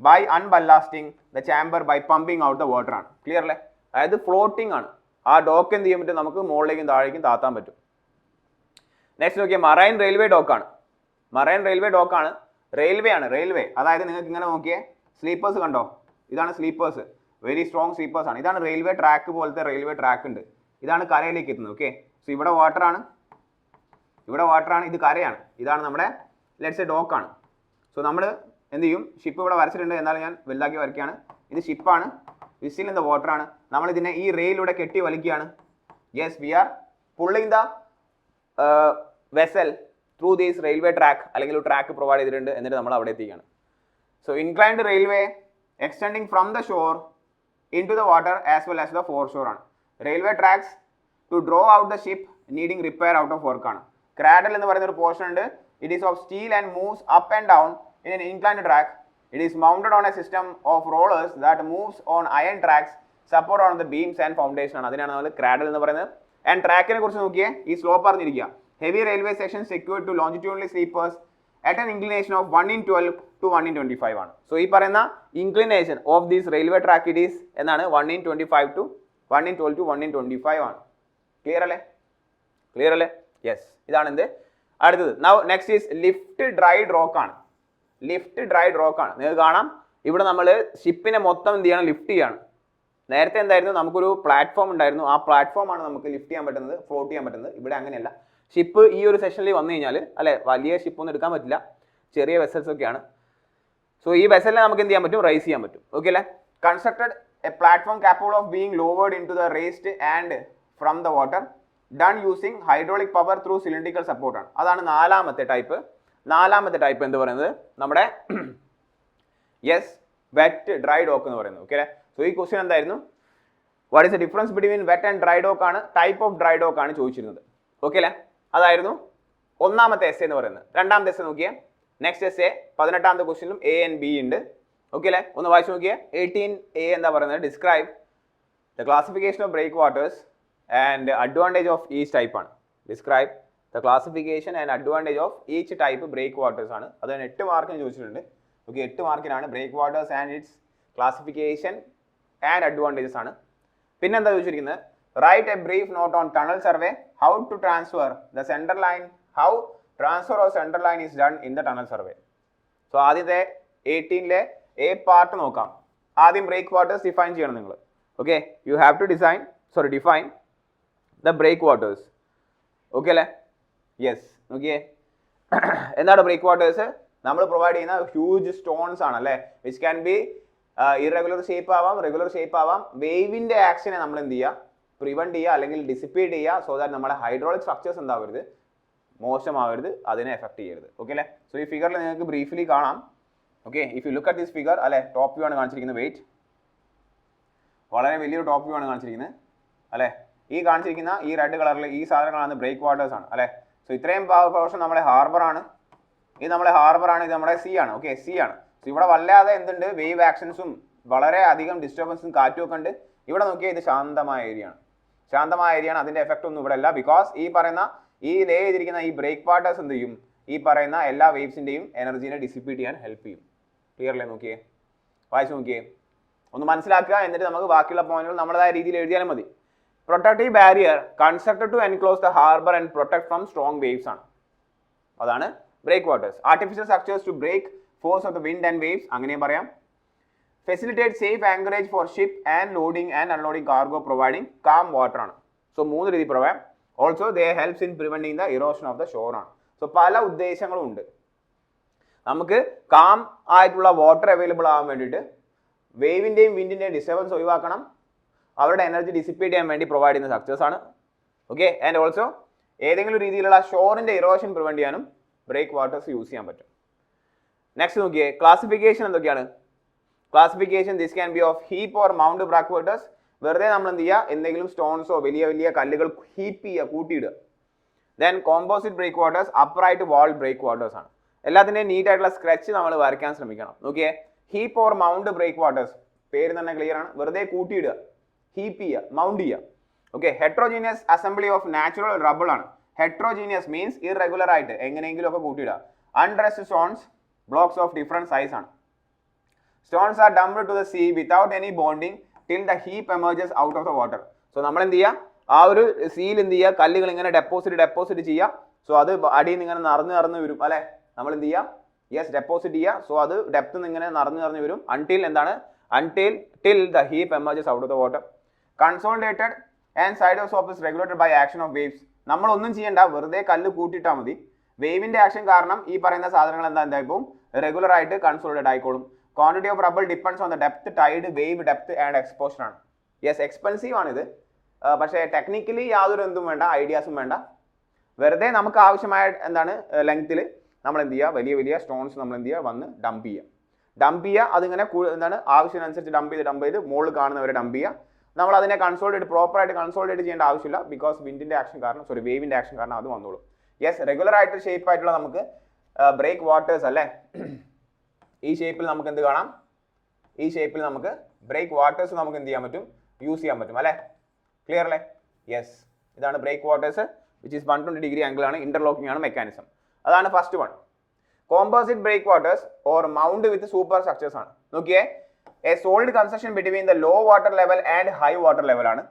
by unballasting the chamber by pumping out the water ആണ്. Clear അല്ലേ? അതായത് floating ആണ്. ആ dock എന്ത് ചെയ്യാൻ പറ്റും? നമുക്ക് മുകളിലേക്കും താഴേക്കും താത്താൻ പറ്റും. നെക്സ്റ്റ് നോക്കിയാൽ മറൈൻ റെയിൽവേ ഡോക്കാണ്. മറൈൻ റെയിൽവേ ഡോക്കാണ്. റെയിൽവേ ആണ്, റെയിൽവേ. അതായത് നിങ്ങൾക്ക് ഇങ്ങനെ നോക്കിയേ, സ്ലീപ്പേഴ്സ് കണ്ടോ? ഇതാണ് സ്ലീപ്പേഴ്സ്, വെരി സ്ട്രോങ് സ്ലീപ്പേഴ്സ് ആണ്. ഇതാണ് റെയിൽവേ ട്രാക്ക് പോലത്തെ റെയിൽവേ ട്രാക്ക് ഉണ്ട്. ഇതാണ് കരയിലേക്ക് എത്തുന്നത്. ഓക്കെ, സോ ഇവിടെ വാട്ടർ ആണ്, ഇവിടെ വാട്ടർ ആണ്, ഇത് കരയാണ്. ഇതാണ് നമ്മുടെ ലെറ്റ്സ് എ ഡോക്കാണ്. സോ നമ്മൾ എന്ത് ചെയ്യും? ഷിപ്പ് ഇവിടെ വരച്ചിട്ടുണ്ട്, എന്നാലും ഞാൻ വലുതാക്കി വരയ്ക്കുകയാണ്. ഇത് ഷിപ്പാണ്, വിസിൽ ഇൻ ദ വാട്ടർ ആണ്. നമ്മൾ ഇതിനെ ഈ റെയിലൂടെ കെട്ടി വലിക്കുകയാണ്. Yes, we are pulling the vessel through these railway track, അല്ലെങ്കിൽ ഒരു ട്രാക്ക് പ്രൊവൈഡ് ചെയ്തിട്ടുണ്ട്. എന്നിട്ട് നമ്മൾ അവിടെ എത്തിക്കുകയാണ്. So inclined railway extending from the shore in to the water as well as the foreshore ആണ്. Railway tracks to draw out the ship needing repair out of work ആണ്. Cradle എന്ന് പറയുന്ന ഒരു പോർഷൻ ഉണ്ട്. It is of steel and moves up and down in an inclined track. It is mounted on a system of rollers that moves on iron tracks support on the beams and foundation ആണ്. അതിനാണ് നമ്മൾ cradle എന്ന് പറയുന്നത്. And ട്രാക്കിനെ കുറിച്ച് നോക്കിയേ, ഈ slope അറിഞ്ഞിരിക്കുക. Heavy railway section secured to longitudinal sleepers at an inclination of 1:12 to 1:25 ആണ്. സോ ഈ പറയുന്ന inclination of these railway track it is എന്നാണ് 1:25 to 1:12 to 1:25 ആണ്. ക്ലിയർ അല്ലേ? ക്ലിയർ അല്ലേ? യെസ്, ഇതാണ് എന്ത്. അടുത്തത് now next is lift dried rock ആണ്. ലിഫ്റ്റ് ഡ്രൈഡ് റോക്ക് ആണ്. നിങ്ങൾക്ക് കാണാം ഇവിടെ നമ്മൾ ഷിപ്പിനെ മൊത്തം എന്ത് ചെയ്യണം? ലിഫ്റ്റ് ചെയ്യാണ്. നേരത്തെ എന്തായിരുന്നു? നമുക്കൊരു പ്ലാറ്റ്ഫോം ഉണ്ടായിരുന്നു. ആ പ്ലാറ്റ്ഫോം ആണ് നമുക്ക് ലിഫ്റ്റ് ചെയ്യാൻ പറ്റുന്നത്, ഫ്ലോട്ട് ചെയ്യാൻ പറ്റുന്നത്. ഇവിടെ അങ്ങനെയല്ല. ഷിപ്പ് ഈ ഒരു സെഷനിൽ വന്നു കഴിഞ്ഞാൽ, അല്ലെ, വലിയ ഷിപ്പൊന്നും എടുക്കാൻ പറ്റില്ല, ചെറിയ വെസൽസ് ഒക്കെയാണ്. സോ ഈ വെസലിനെ നമുക്ക് എന്ത് ചെയ്യാൻ പറ്റും? റൈസ് ചെയ്യാൻ പറ്റും. ഓക്കെ അല്ലേ? Constructed a platform capable of being lowered in to the raised and from the water done using hydraulic power through cylindrical സപ്പോർട്ടാണ്. അതാണ് നാലാമത്തെ ടൈപ്പ്. നാലാമത്തെ ടൈപ്പ് എന്ന് പറയുന്നത് നമ്മുടെ യെസ് വെറ്റ് ഡ്രൈ ഡോക്ക് എന്ന് പറയുന്നത്. ഓക്കെ അല്ലേ? സോ ഈ ക്വസ്റ്റ്യൻ എന്തായിരുന്നു? What is the difference between wet and dry dock ആണ്, ടൈപ്പ് ഓഫ് ഡ്രൈ ഡോക്ക് ആണ് ചോദിച്ചിരുന്നത്. ഓക്കെ അല്ലേ? അതായിരുന്നു ഒന്നാമത്തെ എസ് എന്ന് പറയുന്നത്. രണ്ടാമത്തെ എസ് നോക്കിയേ, നെക്സ്റ്റ് എസ് എ 18ാമത്തെ ക്വസ്റ്റ്യനിലും എ ആൻഡ് ബി ഉണ്ട്. ഓക്കെ അല്ലേ? ഒന്ന് വായിച്ചു നോക്കിയേ. 18A എന്താ പറയുന്നത്? Describe the classification of breakwaters and advantage of each type ആണ്. Describe the classification and advantage of each type breakwaters ആണ്. അത് 8 മാർക്കിന് ചോദിച്ചിട്ടുണ്ട്. ഓക്കെ, 8 മാർക്കിനാണ് breakwaters and its classification and advantages ആണ്. പിന്നെന്താ ചോദിച്ചിരിക്കുന്നത്? Write a brief note on tunnel survey, how to transfer the central line, how transfer of central line is done in the tunnel survey. So ആദ്യത്തെ 18ലെ A part നോക്കാം. ആദ്യം break waters define ചെയ്യണം നിങ്ങൾ. Okay, you have to define the break waters. Okay അല്ലേ? Yes, നോക്കിയേ, എന്താണ് break waters? നമ്മൾ provide ചെയ്യുന്ന ഹ്യൂജ് സ്റ്റോൺസ് ആണ് അല്ലേ, which can be irregular shape ആവാം, റെഗുലർ ഷേപ്പ് ആവാം. വേവിൻ്റെ ആക്ഷനെ നമ്മൾ എന്ത് ചെയ്യുക? പ്രിവെൻറ്റ് ചെയ്യുക, അല്ലെങ്കിൽ ഡിസിപ്പേറ്റ് ചെയ്യുക. സോ ദാറ്റ് നമ്മുടെ ഹൈഡ്രോളിക് സ്ട്രക്ചേഴ്സ് എന്താവരുത്? മോശമാവരുത്, അതിനെ എഫക്ട് ചെയ്യരുത്. ഓക്കെ അല്ലേ? സോ ഈ ഫിഗറിൽ നിങ്ങൾക്ക് ബ്രീഫ്ലി കാണാം. Okay, if you look at this figure, അല്ലെ, ടോപ്പ് വ്യൂ ആണ് കാണിച്ചിരിക്കുന്നത്. വെയിറ്റ്, വളരെ വലിയൊരു ടോപ്പ് വ്യൂ ആണ് കാണിച്ചിരിക്കുന്നത് അല്ലേ. ഈ കാണിച്ചിരിക്കുന്ന ഈ റെഡ് കളറിൽ ഈ സാധനങ്ങളാണ് ബ്രേക്ക് വാട്ടേഴ്സ് ആണ് അല്ലേ. സോ ഇത്രയും പോർഷൻ നമ്മുടെ ഹാർബർ ആണ്, ഇത് നമ്മുടെ ഹാർബർ ആണ്, ഇത് നമ്മുടെ സീ ആണ്. ഓക്കെ, സീ ആണ്. സോ ഇവിടെ വല്ലാതെ എന്തുണ്ട്? വേവ് ആക്ഷൻസും വളരെ അധികം ഡിസ്റ്റർബൻസും കാറ്റും ഒക്കെ ഉണ്ട്. ഇവിടെ നോക്കിയാൽ ഇത് ശാന്തമായ ഏരിയ ആണ്, ശാന്തമായ ഏരിയ ആണ്. അതിന്റെ എഫക്റ്റ് ഒന്നും ഇവിടെ ഇല്ല. ബിക്കോസ് ഈ പറയുന്ന ഈ ലേ ചെയ്തിരിക്കുന്ന ഈ ബ്രേക്ക് വാട്ടേഴ്സ് എന്ത് ചെയ്യും? ഈ പറയുന്ന എല്ലാ വേവ്സിന്റെയും എനർജീനെ ഡിസിപ്പേറ്റ് ചെയ്യാൻ ഹെൽപ്പ് ചെയ്യും. ക്ലിയർ അല്ലേ? നോക്കിയേ, വായിച്ചു നോക്കിയേ, ഒന്ന് മനസ്സിലാക്കുക. എന്നിട്ട് നമുക്ക് ബാക്കിയുള്ള പോയിന്റുകൾ നമ്മുടേതായ രീതിയിൽ എഴുതിയാലും മതി. Protective barrier constructed to enclose the harbour and protect from strong waves ആണ്. അതാണ് break waters. Artificial structures to break force of the wind and waves, അങ്ങനെയും പറയാം. Facilitate safe anchorage for ship and loading and unloading cargo providing calm water ആണ്. So 3 രീതി പറയാം. Also they helps in preventing the erosion of the shore ആണ്. So പല ഉദ്ദേശങ്ങളും ഉണ്ട്. നമുക്ക് കാം ആയിട്ടുള്ള വാട്ടർ അവൈലബിൾ ആവാൻ വേണ്ടിയിട്ട് വേവിൻ്റെയും വിൻഡിൻ്റെയും ഡിസ്റ്റർബൻസ് ഒഴിവാക്കണം. അവരുടെ എനർജി ഡിസിപ്പേറ്റ് ചെയ്യാൻ വേണ്ടി പ്രൊവൈഡ് ചെയ്യുന്ന സ്ട്രക്ചേഴ്സ് ആണ്. ഓക്കെ, ആൻഡ് ഓൾസോ ഏതെങ്കിലും രീതിയിലുള്ള ഷോറിൻ്റെ ഇറോഷൻ പ്രിവെന്റ് ചെയ്യാനും ബ്രേക്ക് വാട്ടേഴ്സ് യൂസ് ചെയ്യാൻ പറ്റും. നെക്സ്റ്റ് നോക്കിയേ, ക്ലാസിഫിക്കേഷൻ എന്തൊക്കെയാണ്? Classification this can be of heap or mound break waters. വെറുതെ നമ്മൾ എന്ത് ചെയ്യുക? എന്തെങ്കിലും സ്റ്റോൺസോ വലിയ വലിയ കല്ലുകൾ ഹീപ്പ് ചെയ്യുക, കൂട്ടിയിടുക. Then composite breakwaters, upright wall breakwaters ആണ്. എല്ലാത്തിൻ്റെയും നീറ്റ് ആയിട്ടുള്ള സ്ക്രെച്ച് നമ്മൾ വരയ്ക്കാൻ ശ്രമിക്കണം. നോക്കിയേ, heap or mound break waters, പേര് തന്നെ ക്ലിയർ ആണ്. വെറുതെ കൂട്ടിയിടുക, ഹീപ്പ് ചെയ്യുക, മൗണ്ട് ചെയ്യുക. Okay, heterogeneous assembly of natural rubble ആണ്. ഹെട്രോജീനിയസ് മീൻസ് ഇറഗുലർ ആയിട്ട് എങ്ങനെയെങ്കിലും ഒക്കെ കൂട്ടിയിടുക. Undressed stones, blocks of different size ആണ്. Stones are dumped to the sea without any bonding till the heap emerges out of the water. So നമ്മൾ എന്ത് ചെയ്യുക, ആ ഒരു സീൽ എന്ത് ചെയ്യുക, കല്ലുകൾ ഇങ്ങനെ ഡെപ്പോസിറ്റ് ചെയ്യുക. സോ അത് അടിയിൽ നിന്ന് ഇങ്ങനെ നിറഞ്ഞു വരും അല്ലെ, നമ്മൾ എന്ത് ചെയ്യുക, യെസ് ഡെപ്പോസിറ്റ് ചെയ്യുക. സോ അത് ഡെപ്ത് നിന്ന് ഇങ്ങനെ നിറഞ്ഞു വരും until the heap emerges out of the water. Consolidated and side of slope is regulated by action of waves. നമ്മൾ ഒന്നും ചെയ്യണ്ട, വെറുതെ കല്ല് കൂട്ടിയിട്ടാൽ മതി. വേവിന്റെ ആക്ഷൻ കാരണം ഈ പറയുന്ന സാധനങ്ങൾ എന്തായിപ്പോൾ റെഗുലർ ആയിട്ട് കൺസോളിഡേറ്റ് ആയിക്കോളും. Quantity of rubble depends on the depth, tide, wave depth and exposure ആണ്. യെസ് എക്സ്പെൻസീവ് ആണിത്, പക്ഷേ ടെക്നിക്കലി യാതൊരു എന്തും വേണ്ട, ഐഡിയാസും വേണ്ട. വെറുതെ നമുക്ക് ആവശ്യമായ എന്താണ് ലെങ്ത്തിൽ നമ്മൾ എന്ത് ചെയ്യുക, വലിയ സ്റ്റോൺസ് നമ്മൾ എന്ത് ചെയ്യുക, വന്ന് ഡംപ് ചെയ്യുക. അതിങ്ങനെ എന്താണ് ആവശ്യത്തിനനുസരിച്ച് ഡംപ് ചെയ്ത് മുകളിൽ കാണുന്നവരെ ഡംപ് ചെയ്യുക. നമ്മൾ അതിനെ പ്രോപ്പറായിട്ട് കൺസോളിഡേറ്റ് ചെയ്യേണ്ട ആവശ്യമില്ല, ബിക്കോസ് വിൻഡിന്റെ ആക്ഷൻ കാരണം, വേവിന്റെ ആക്ഷൻ കാരണം അത് വന്നോളും. യെസ് റെഗുലർ ആയിട്ട് ഷേപ്പ് ആയിട്ടുള്ള നമുക്ക് ബ്രേക്ക് വാട്ടേഴ്സ് അല്ലേ, ഈ ഷേപ്പിൽ നമുക്ക് എന്ത് കാണാം, ഈ ഷേപ്പിൽ നമുക്ക് ബ്രേക്ക് വാട്ടേഴ്സ് നമുക്ക് എന്ത് ചെയ്യാൻ പറ്റും, യൂസ് ചെയ്യാൻ പറ്റും അല്ലേ. ക്ലിയർ അല്ലേ? യെസ്, ഇതാണ് breakwaters which is 120 degree angle ആണ്, ഇന്റർലോക്കിംഗ് ആണ് മെക്കാനിസം. അതാണ് first one. Composite breakwaters or mound with superstructures ആണ്. നോക്കിയേ, a solid construction between the low water level and high water level ആണ്.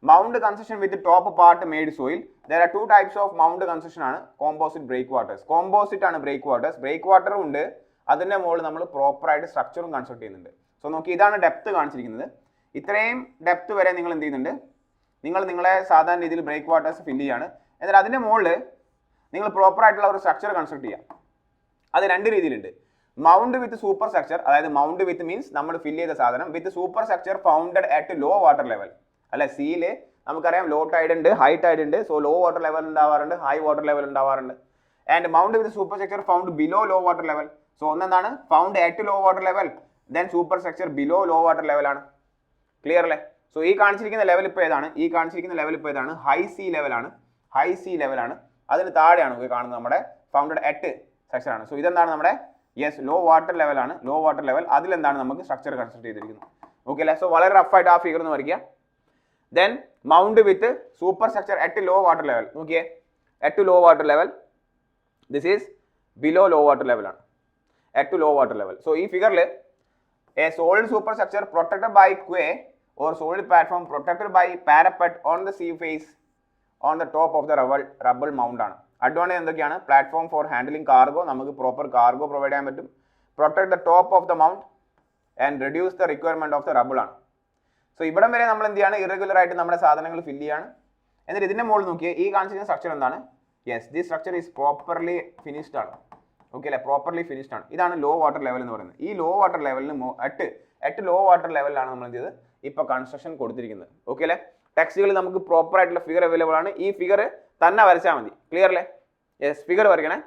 Mound construction with top part made soil. There are 2 types of mound construction ആണ് composite breakwaters. Composite ആണ് breakwaters, ബ്രേക്ക് വാട്ടറും ഉണ്ട്, അതിന്റെ മുകളിൽ നമ്മൾ proper ആയിട്ട് സ്ട്രക്ചറും കൺസ്ട്രക്ട് ചെയ്യുന്നുണ്ട്. സോ നോക്കി, ഇതാണ് ഡെപ്ത് കാണിച്ചിരിക്കുന്നത്. ഇത്രയും ഡെപ്ത് വരെ നിങ്ങൾ എന്ത് ചെയ്യുന്നുണ്ട്, നിങ്ങളെ സാധാരണ രീതിയിൽ ബ്രേക്ക് വാട്ടേഴ്സ് ഫില്ല് ചെയ്യാണ്. എന്നാൽ അതിന്റെ മുകളിൽ നിങ്ങൾ പ്രോപ്പർ ആയിട്ടുള്ള ഒരു സ്ട്രക്ചർ കൺസ്ട്രക്ട് ചെയ്യാം. അത് രണ്ട് രീതിയിലുണ്ട്. മൗണ്ട് വിത്ത് സൂപ്പർ സ്ട്രക്ചർ, അതായത് മൗണ്ട് വിത്ത് മീൻസ് നമ്മൾ ഫില്ല് ചെയ്ത സാധനം, with super structure founded at low water level അല്ലെ. സീല് നമുക്കറിയാം ലോ ടൈഡ് ഉണ്ട്, ഹൈ ടൈഡ് ഉണ്ട്. സോ ലോ വാട്ടർ ലെവൽ ഉണ്ടാവാറുണ്ട്, ഹൈ വാട്ടർ ലെവൽ ഉണ്ടാവാറുണ്ട്. And mound with super structure found below low water level. So ഒന്നെന്താണ് found at low water level, then super structure below low water level ആണ്. Clear അല്ലേ? So ഈ കാണിച്ചിരിക്കുന്ന level ഇപ്പോൾ ഏതാണ്, high see ലെവലാണ്. അതിന് താഴെയാണ് കാണുന്നത് നമ്മുടെ ഫൗണ്ടഡ് അറ്റ് സെക്ഷൻ ആണ്. സോ ഇതെന്താണ് നമ്മുടെ യെസ് ലോ വാട്ടർ ലെവലാണ്. ലോ വാട്ടർ ലെവൽ അതിലെന്താണ് നമുക്ക് സ്ട്രക്ചർ കൺസ്ട്രക്ട് ചെയ്തിരിക്കുന്നത്. ഓക്കെ അല്ലേ? സോ വളരെ റഫായിട്ട് ആ ഫിഗർ ഒന്ന് വരയ്ക്കുക. Then mount with super structure at low water level. നോക്കിയേ, at low water level, this is below low water level ആണ്, at low water level. So ഈ ഫിഗറിൽ a solid super structure protected by quay or solid platform protected by parapet on the sea face on the top of the rubble mound ആണ്. Advantage എന്തൊക്കെയാണ്? Platform for handling cargo, നമുക്ക് proper cargo provide ചെയ്യാൻ പറ്റും. Protect the top of the mound and reduce the requirement of the rubble ആണ്. So ഇവിടം വരെ നമ്മൾ എന്ത് ചെയ്യാണ്, ഇറഗുലർ ആയിട്ട് നമ്മുടെ സാധനങ്ങൾ ഫില്ല് ചെയ്യാണ്. എന്നിട്ട് ഇതിന്റെ മുകളിൽ നോക്കിയേ, ഈ കാണിച്ചിരിക്കുന്ന സ്ട്രക്ചർ എന്താണ്? Yes, this structure is properly finished ആണ്. ഓക്കെ അല്ലേ? പ്രോപ്പർലി ഫിനിഷ്ഡ് ആണ്. ഇതാണ് ലോ വാട്ടർ ലെവൽ എന്ന് പറയുന്നത്. ഈ ലോ വാട്ടർ ലെവലിന് അറ്റ് ലോ വാട്ടർ ലെവലിലാണ് നമ്മൾ എന്ത് ചെയ്ത് ഇപ്പൊ കൺസ്ട്രക്ഷൻ കൊടുത്തിരിക്കുന്നത്. ഓക്കെ അല്ലേ? ടെക്സ്റ്റുകളിൽ നമുക്ക് പ്രോപ്പർ ആയിട്ടുള്ള ഫിഗർ അവൈലബിൾ ആണ്. ഈ ഫിഗർ തന്നെ വരച്ചാൽ മതി. ക്ലിയർ അല്ലേ? യെസ്, ഫിഗർ വരയ്ക്കണേ.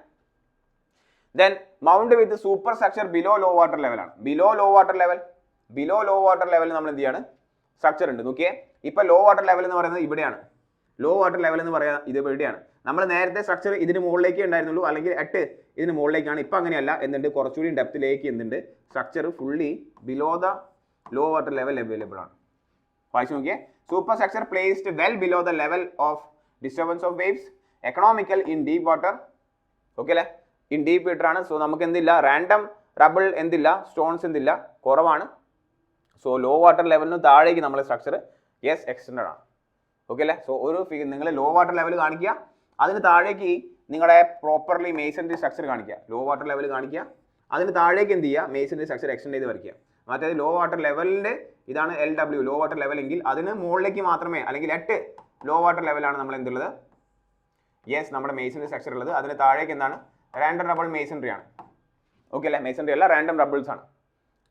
Then mount with super structure below low water ലെവലാണ്. ബിലോ ലോ വാട്ടർ ലെവൽ നമ്മൾ എന്ത് ചെയ്യാണ്, സ്ട്രക്ചർ ഉണ്ട്. നോക്കിയേ, ഇപ്പൊ ലോ വാട്ടർ ലെവൽ എന്ന് പറയുന്നത് ഇവിടെയാണ്. ലോ വാട്ടർ ലെവൽ എന്ന് പറയുന്നത് ഇത് ഇവിടെയാണ്. നമ്മൾ നേരത്തെ സ്ട്രക്ചർ ഇതിന് മുകളിലേക്ക് ഉണ്ടായിരുന്നുള്ളൂ, അല്ലെങ്കിൽ അറ്റ് ഇതിന് മുകളിലേക്കാണ്. ഇപ്പൊ അങ്ങനെയല്ല, എന്തുണ്ട്, കുറച്ചുകൂടി ഡെപ്തിലേക്ക് എന്തുണ്ട്, structure fully below the low water level available ആണ്. വായിച്ചു നോക്കിയേ, super structure placed well below the level of disturbance of waves, economical in deep water. Okay അല്ലേ? ഇൻ ഡീപ് വാട്ടർ ആണ്. സോ നമുക്ക് എന്തില്ല, റാൻഡം റബിൾ എന്തില്ല, സ്റ്റോൺസ് എന്തില്ല, കുറവാണ്. സോ ലോ വാട്ടർ ലെവലിന് താഴേക്ക് നമ്മളെ സ്ട്രക്ചർ യെസ് എക്സ്റ്റൻഡ് ആണ്. ഓക്കെ അല്ലേ? സോ ഒരു നിങ്ങൾ ലോ വാട്ടർ ലെവൽ കാണിക്കുക, അതിന് താഴേക്ക് നിങ്ങളുടെ പ്രോപ്പർലി മേസൺറി സ്ട്രക്ചർ കാണിക്കുക. ലോ വാട്ടർ ലെവൽ കാണിക്കുക, അതിന് താഴേക്ക് എന്ത് ചെയ്യുക, മേസൺറി സ്ട്രക്ചർ എക്സ്റ്റെൻഡ് ചെയ്ത് വരയ്ക്കുക. മറ്റേത് ലോ വാട്ടർ ലെവലിൻ്റെ ഇതാണ് LW ലോ വാട്ടർ ലെവൽ എങ്കിൽ അതിന് മുകളിലേക്ക് മാത്രമേ, അല്ലെങ്കിൽ അറ്റ് ലോ വാട്ടർ ലെവലാണ് നമ്മൾ എന്തുള്ളത്, യെസ് നമ്മുടെ മേസൺറി സ്ട്രക്ചർ ഉള്ളത്. അതിന് താഴേക്ക് എന്താണ്, റാൻഡം റബിൾ മേസൺറി ആണ്. ഓക്കെ അല്ലേ? മേസൺറി അല്ല, റാൻഡം റബിൾസ് ആണ്.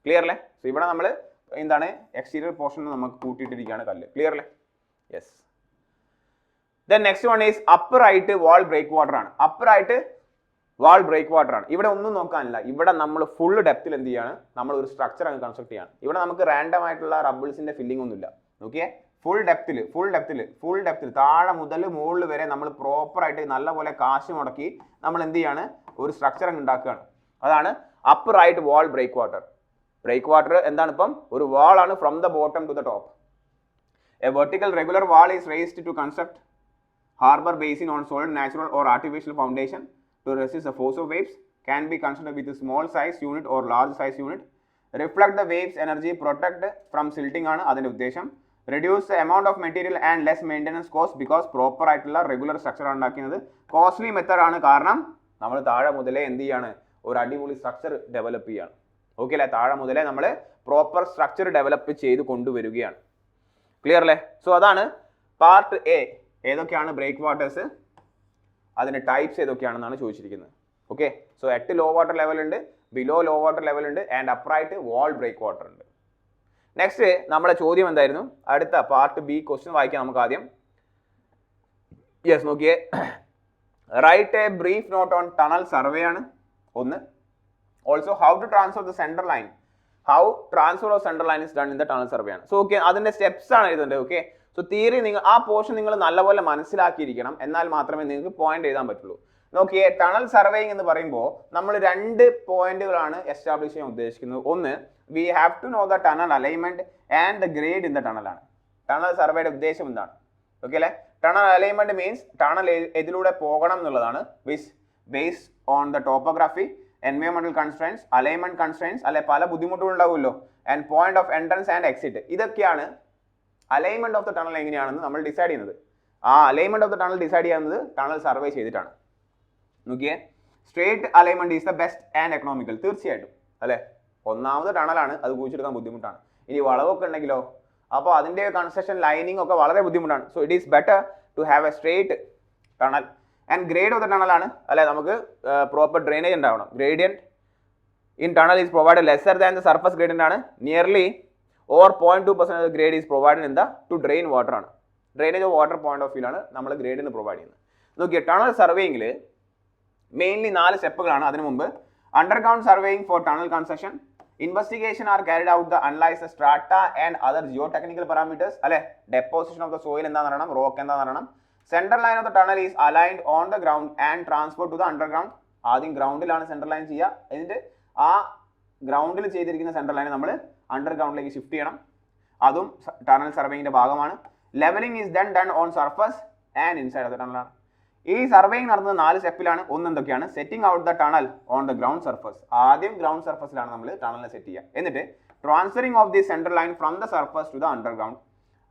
ക്ലിയർ അല്ലേ? സോ ഇവിടെ നമ്മൾ എന്താണ് എക്സ്റ്റീരിയർ പോർഷൻ നമുക്ക് കൂട്ടിയിട്ടിരിക്കുകയാണ് കല്ല്. ക്ലിയർ അല്ലേ? Yes. Then next one is upright wall break water ആണ്. അപ്പറൈറ്റ് വാൾ ബ്രേക്ക് വാട്ടർ ആണ്. ഇവിടെ ഒന്നും നോക്കാനില്ല, ഇവിടെ നമ്മൾ ഫുൾ ഡെപ്തിൽ എന്ത് ചെയ്യാണ്, നമ്മൾ ഒരു സ്ട്രക്ചർ അങ്ങ് കൺസ്ട്രക്ട് ചെയ്യാണ്. ഇവിടെ നമുക്ക് റാൻഡം ആയിട്ടുള്ള റബിൾസിന്റെ ഫില്ലിംഗ് ഒന്നുമില്ല. നോക്കിയേ, ഫുൾ ഡെപ്തിൽ താഴെ മുതൽ മുകളിൽ വരെ നമ്മൾ പ്രോപ്പർ ആയിട്ട് നല്ലപോലെ കാശ് മുടക്കി നമ്മൾ എന്ത് ചെയ്യാണ്, ഒരു സ്ട്രക്ചർ അങ്ങ് ഉണ്ടാക്കുകയാണ്. അതാണ് upright wall break water. Break water എന്താണ്, ഇപ്പം ഒരു വാൾ ആണ് from the bottom to the top. A vertical regular wall is raised to construct harbor basin on solid, natural or artificial foundation to resist the force of waves. Can be constructed with a small size unit or large size unit. Reflect the waves energy, protect from silting ആണ് അതിൻ്റെ ഉദ്ദേശം. Reduce the amount of material and less maintenance cost because proper ആയിട്ടുള്ള regular structure ഉണ്ടാക്കുന്നത്. Costly method ആണ്, കാരണം നമ്മൾ താഴെ മുതലേ എന്ത് ചെയ്യാണ്, ഒരു അടിപൊളി സ്ട്രക്ചർ ഡെവലപ്പ് ചെയ്യാണ്. ഓക്കെ അല്ലേ, താഴെ മുതലേ നമ്മൾ പ്രോപ്പർ സ്ട്രക്ചർ ഡെവലപ്പ് ചെയ്ത് കൊണ്ടുവരികയാണ്. ക്ലിയർ അല്ലേ? സോ അതാണ് പാർട്ട് എ. ഏതൊക്കെയാണ് ബ്രേക്ക് വാട്ടേഴ്സ്, അതിൻ്റെ ടൈപ്സ് ഏതൊക്കെയാണെന്നാണ് ചോദിച്ചിരിക്കുന്നത്. Okay, so 8 low water level ഉണ്ട്, ബിലോ ലോ വാട്ടർ ലെവൽ ഉണ്ട്, and upright wall break water ഉണ്ട്. നെക്സ്റ്റ് നമ്മുടെ ചോദ്യം എന്തായിരുന്നു, അടുത്ത പാർട്ട് ബി ക്വസ്റ്റ്യൻ വായിക്കാം നമുക്ക് ആദ്യം. യെസ്, നോക്കിയേ. Write a brief note on tunnel survey ആണ് ഒന്ന്. Also how to transfer the central line, how transfer of central line is done in the tunnel survey ആണ്. സോ ഓക്കെ, അതിന്റെ steps ആണ് എഴുതേണ്ടത്. ഓക്കെ, സോ തിയറി നിങ്ങൾ ആ portion നിങ്ങൾ നല്ലപോലെ മനസ്സിലാക്കിയിരിക്കണം, എന്നാൽ മാത്രമേ നിങ്ങൾക്ക് പോയിന്റ് എഴുതാൻ പറ്റുള്ളൂ. നോക്കിയേ, ടണൽ സർവേയിങ് എന്ന് പറയുമ്പോൾ നമ്മൾ 2 പോയിന്റുകളാണ് എസ്റ്റാബ്ലിഷ് ചെയ്യാൻ ഉദ്ദേശിക്കുന്നത്. ഒന്ന്, we have to know the tunnel alignment and the grade in the tunnel ആണ്. ടണൽ സർവേയുടെ ഉദ്ദേശം എന്താണ്? ഓക്കെ അല്ലെ? ടണൽ അലൈൻമെന്റ് മീൻസ് ടണൽ ഇതിലൂടെ പോകണം എന്നുള്ളതാണ്. Which based on the topography, എൻവയോൺമെന്റൽ കൺസ്ട്രെയിൻസ്, അലൈൻമെന്റ് കൺസ്ട്രെയിൻസ്, അല്ലെ പല ബുദ്ധിമുട്ടുകൾ ഉണ്ടാവുമല്ലോ, and point of entrance and exit. ഇതൊക്കെയാണ് അലൈൻമെന്റ് ഓഫ് ദ ടണൽ എങ്ങനെയാണെന്ന് നമ്മൾ ഡിസൈഡ് ചെയ്യുന്നത്. ആ alignment of the tunnel decide ചെയ്യുന്നത് ടണൽ സർവേ ചെയ്തിട്ടാണ്. നോക്കിയേ, straight alignment is the best and economical. തീർച്ചയായിട്ടും അല്ലെ, ഒന്നാമത് ടണലാണ്, അത് കുഴിച്ചെടുക്കാൻ ബുദ്ധിമുട്ടാണ്. ഇനി വളവൊക്കെ ഉണ്ടെങ്കിലോ, അപ്പോൾ അതിൻ്റെ കൺസ്ട്രക്ഷൻ ലൈനിങ് ഒക്കെ വളരെ ബുദ്ധിമുട്ടാണ്. So it is better to have a straight tunnel. And grade of the tunnel ആണ്, അല്ലെ, നമുക്ക് പ്രോപ്പർ ഡ്രെയിനേജ് ഉണ്ടാവണം. Gradient in tunnel is provide lesser than the surface gradient ആണ്. Nearly or 0.2% grade is provide in the to drain water ആണ്. Drainage of water point of view ആണ് നമ്മൾ ഗ്രേഡിന് provide ചെയ്യുന്നത്. നോക്കിയ ടണൽ സർവേയിങ്ങിൽ മെയിൻലി 4 സ്റ്റെപ്പുകളാണ്. അതിനു മുമ്പ് underground surveying for tunnel construction, investigation are carried out the analyze the strata and other geotechnical parameters, അല്ലെ, ഡെപ്പോസിഷൻ ഓഫ് ദ സോയിൽ എന്താണെന്ന് അറിയണം, റോക്ക് എന്താണെന്ന് അറിയണം. Central line of the tunnel is aligned on the ground and transport to the underground. ആദ്യം ഗ്രൗണ്ടിലാണ് central line ചെയ്യുക, എന്നിട്ട് ആ ഗ്രൗണ്ടിൽ ചെയ്തിരിക്കുന്ന സെൻട്രൽ ലൈൻ നമ്മൾ അണ്ടർഗ്രൗണ്ടിലേക്ക് ഷിഫ്റ്റ് ചെയ്യണം. അതും ടണൽ സർവേയിങ്ങിന്റെ ഭാഗമാണ്. Levelling is done on surface and inside of the ടണലാണ്. ഈ സർവേയിങ് നടന്നത് 4 സ്റ്റെപ്പിലാണ്. ഒന്ന് എന്തൊക്കെയാണ്? Setting out the tunnel on the ground surface. ആദ്യം ഗ്രൗണ്ട് സർഫസിലാണ് നമ്മൾ ടണലിനെ സെറ്റ് ചെയ്യുക. എന്നിട്ട് transferring of the central line from the surface to the underground.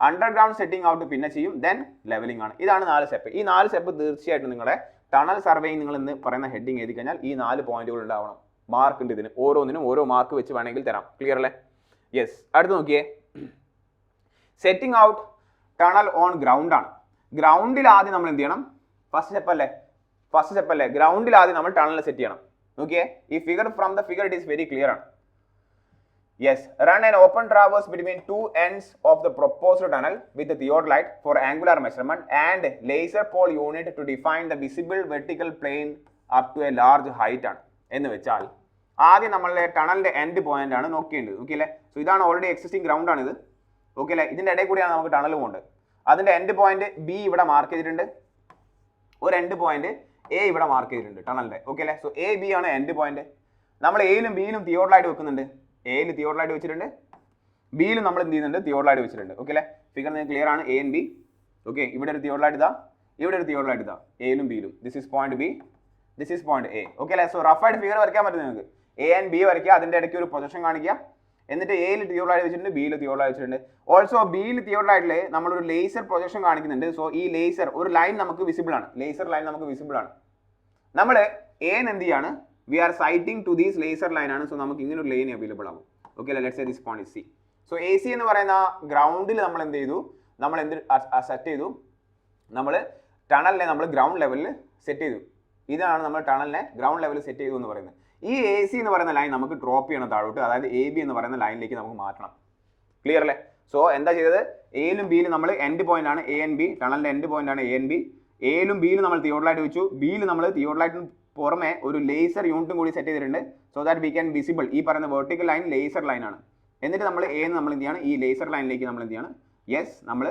Underground setting out പിന്നെ ചെയ്യും, ദെൻ ലെവലിംഗ് ആണ്. ഇതാണ് 4 സ്റ്റെപ്പ്. ഈ 4 സ്റ്റെപ്പ് തീർച്ചയായിട്ടും നിങ്ങളുടെ ടണൽ സർവേയിങ് നിങ്ങൾ എന്ന് പറയുന്ന ഹെഡിങ് എഴുതി കഴിഞ്ഞാൽ ഈ 4 പോയിന്റുകൾ ഉണ്ടാവണം. മാർക്ക് ഉണ്ട് ഇതിന്, ഓരോന്നിനും ഓരോ മാർക്ക് വെച്ച് വേണമെങ്കിൽ തരാം. ക്ലിയർ അല്ലേ? യെസ്. അടുത്ത് നോക്കിയേ, setting out tunnel on ground ആണ്. ഗ്രൗണ്ടിൽ ആദ്യം നമ്മൾ എന്ത് ചെയ്യണം? ഫസ്റ്റ് സ്റ്റെപ്പ് അല്ലേ, ഗ്രൗണ്ടിൽ ആദ്യം നമ്മൾ ടണൽ സെറ്റ് ചെയ്യണം. നോക്കിയേ, ഈ figure from the figure it is very clear ആണ്. Yes, run an open traverse between 2 ends of the proposed tunnel with theodolite for angular measurement and laser pole unit to define the visible vertical plane up to a large height ആണ്. എന്ന് വെച്ചാൽ ആദ്യം നമ്മളുടെ ടണലിന്റെ end point ആണ് നോക്കേണ്ടത്. Okay അല്ലേ? So ഇതാണ് already existing ground ആണ് ഇത്. ഓക്കെ അല്ലേ? ഇതിന്റെ ഇടയിൽ കൂടിയാണ് നമുക്ക് ടണൽ പോകേണ്ടത്. അതിന്റെ എൻഡ് പോയിന്റ് ബി ഇവിടെ മാർക്ക് ചെയ്തിട്ടുണ്ട്, ഒരു എൻഡ് പോയിന്റ് എ ഇവിടെ മാർക്ക് ചെയ്തിട്ടുണ്ട് ടണലിന്റെ. ഓക്കെ അല്ലേ? സോ എ ബി ആണ് എൻഡ് പോയിന്റ്. നമ്മൾ എയിലും ബിയിലും തിയോഡലൈറ്റ് വെക്കുന്നുണ്ട്. എയിൽ തിയോഡലൈറ്റ് വെച്ചിട്ടുണ്ട്, ബിയിലും നമ്മൾ എന്ത് ചെയ്യുന്നുണ്ട്? തിയോഡലൈറ്റ് വെച്ചിട്ടുണ്ട്. ഓക്കെ അല്ലേ? ഫിഗർ നിങ്ങൾക്ക് ക്ലിയർ ആണ്, എ ആൻഡ് ബി. ഓക്കെ, ഇവിടെ ഒരു തിയോഡലൈറ്റ് ഇതാ, ഇവിടെ ഒരു തിയോഡലൈറ്റ് ഇതാ, എയിലും ബിയിലും. This is point B, this is point A. Okay അല്ലേ? സോ റഫായിട്ട് ഫിഗർ വരയ്ക്കാൻ പറ്റും നിങ്ങൾക്ക്. എ ആൻഡ് ബി വരയ്ക്കുക, അതിന്റെ ഇടയ്ക്ക് ഒരു പ്രൊജക്ഷൻ കാണിക്കുക, എന്നിട്ട് എയിൽ തിയോഡലൈറ്റ് വെച്ചിട്ടുണ്ട്, ബിയിൽ തിയോഡലൈറ്റ് വെച്ചിട്ടുണ്ട്. ഓൾസോ ബിയിൽ തിയോഡലൈറ്റിൽ നമ്മളൊരു ലേസർ പ്രൊജക്ഷൻ കാണിക്കുന്നുണ്ട്. സോ ഈ ലേസർ ഒരു ലൈൻ നമുക്ക് വിസിബിൾ ആണ്, ലേസർ ലൈൻ നമുക്ക് വിസിബിൾ ആണ്. നമ്മൾ എന്ത് ചെയ്യാണ്? We are sighting to these laser line ആണ്. സോ നമുക്ക് ഇങ്ങനെ ഒരു ലൈൻ അവൈലബിൾ ആകും. ഓക്കെ അല്ലേ? Let's say this point C. So A C എന്ന് പറയുന്ന ഗ്രൗണ്ടിൽ നമ്മൾ എന്ത് ചെയ്തു? നമ്മൾ എന്ത് സെറ്റ് ചെയ്തു? നമ്മൾ ടണലിനെ നമ്മൾ ഗ്രൗണ്ട് ലെവലിൽ സെറ്റ് ചെയ്തു. ഇതാണ് നമ്മൾ ടണലിനെ ഗ്രൗണ്ട് ലെവലിൽ സെറ്റ് ചെയ്തു എന്ന് പറയുന്നത്. ഈ എ സി എന്ന് പറയുന്ന ലൈൻ നമുക്ക് ഡ്രോപ്പ് ചെയ്യണം താഴോട്ട്, അതായത് എ ബി എന്ന് പറയുന്ന ലൈനിലേക്ക് നമുക്ക് മാറ്റണം. ക്ലിയർ അല്ലേ? സോ എന്താ ചെയ്തത്? എയിലും ബിയിലും നമ്മൾ എൻഡ് പോയിന്റ് ആണ് എ ആൻഡ് ബി, ടണലിന്റെ എൻഡ് പോയിന്റ് ആണ് എ ആൻഡ് ബി. എയിലും ബിയിലും നമ്മൾ തിയോഡലൈറ്റ് വെച്ചു, ബിയിൽ നമ്മൾ തിയോഡലൈറ്റിന് പുറമെ ഒരു ലേസർ യൂണിറ്റും കൂടി സെറ്റ് ചെയ്തിട്ടുണ്ട്. So that we can visible. ഈ പറയുന്ന വെർട്ടിക്കൽ ലൈൻ ലേസർ ലൈൻ ആണ്. എന്നിട്ട് നമ്മൾ എ നമ്മൾ എന്ത് ചെയ്യാണ്? ഈ ലേസർ ലൈനിലേക്ക് നമ്മൾ എന്ത് ചെയ്യാണ്? യെസ്, നമ്മൾ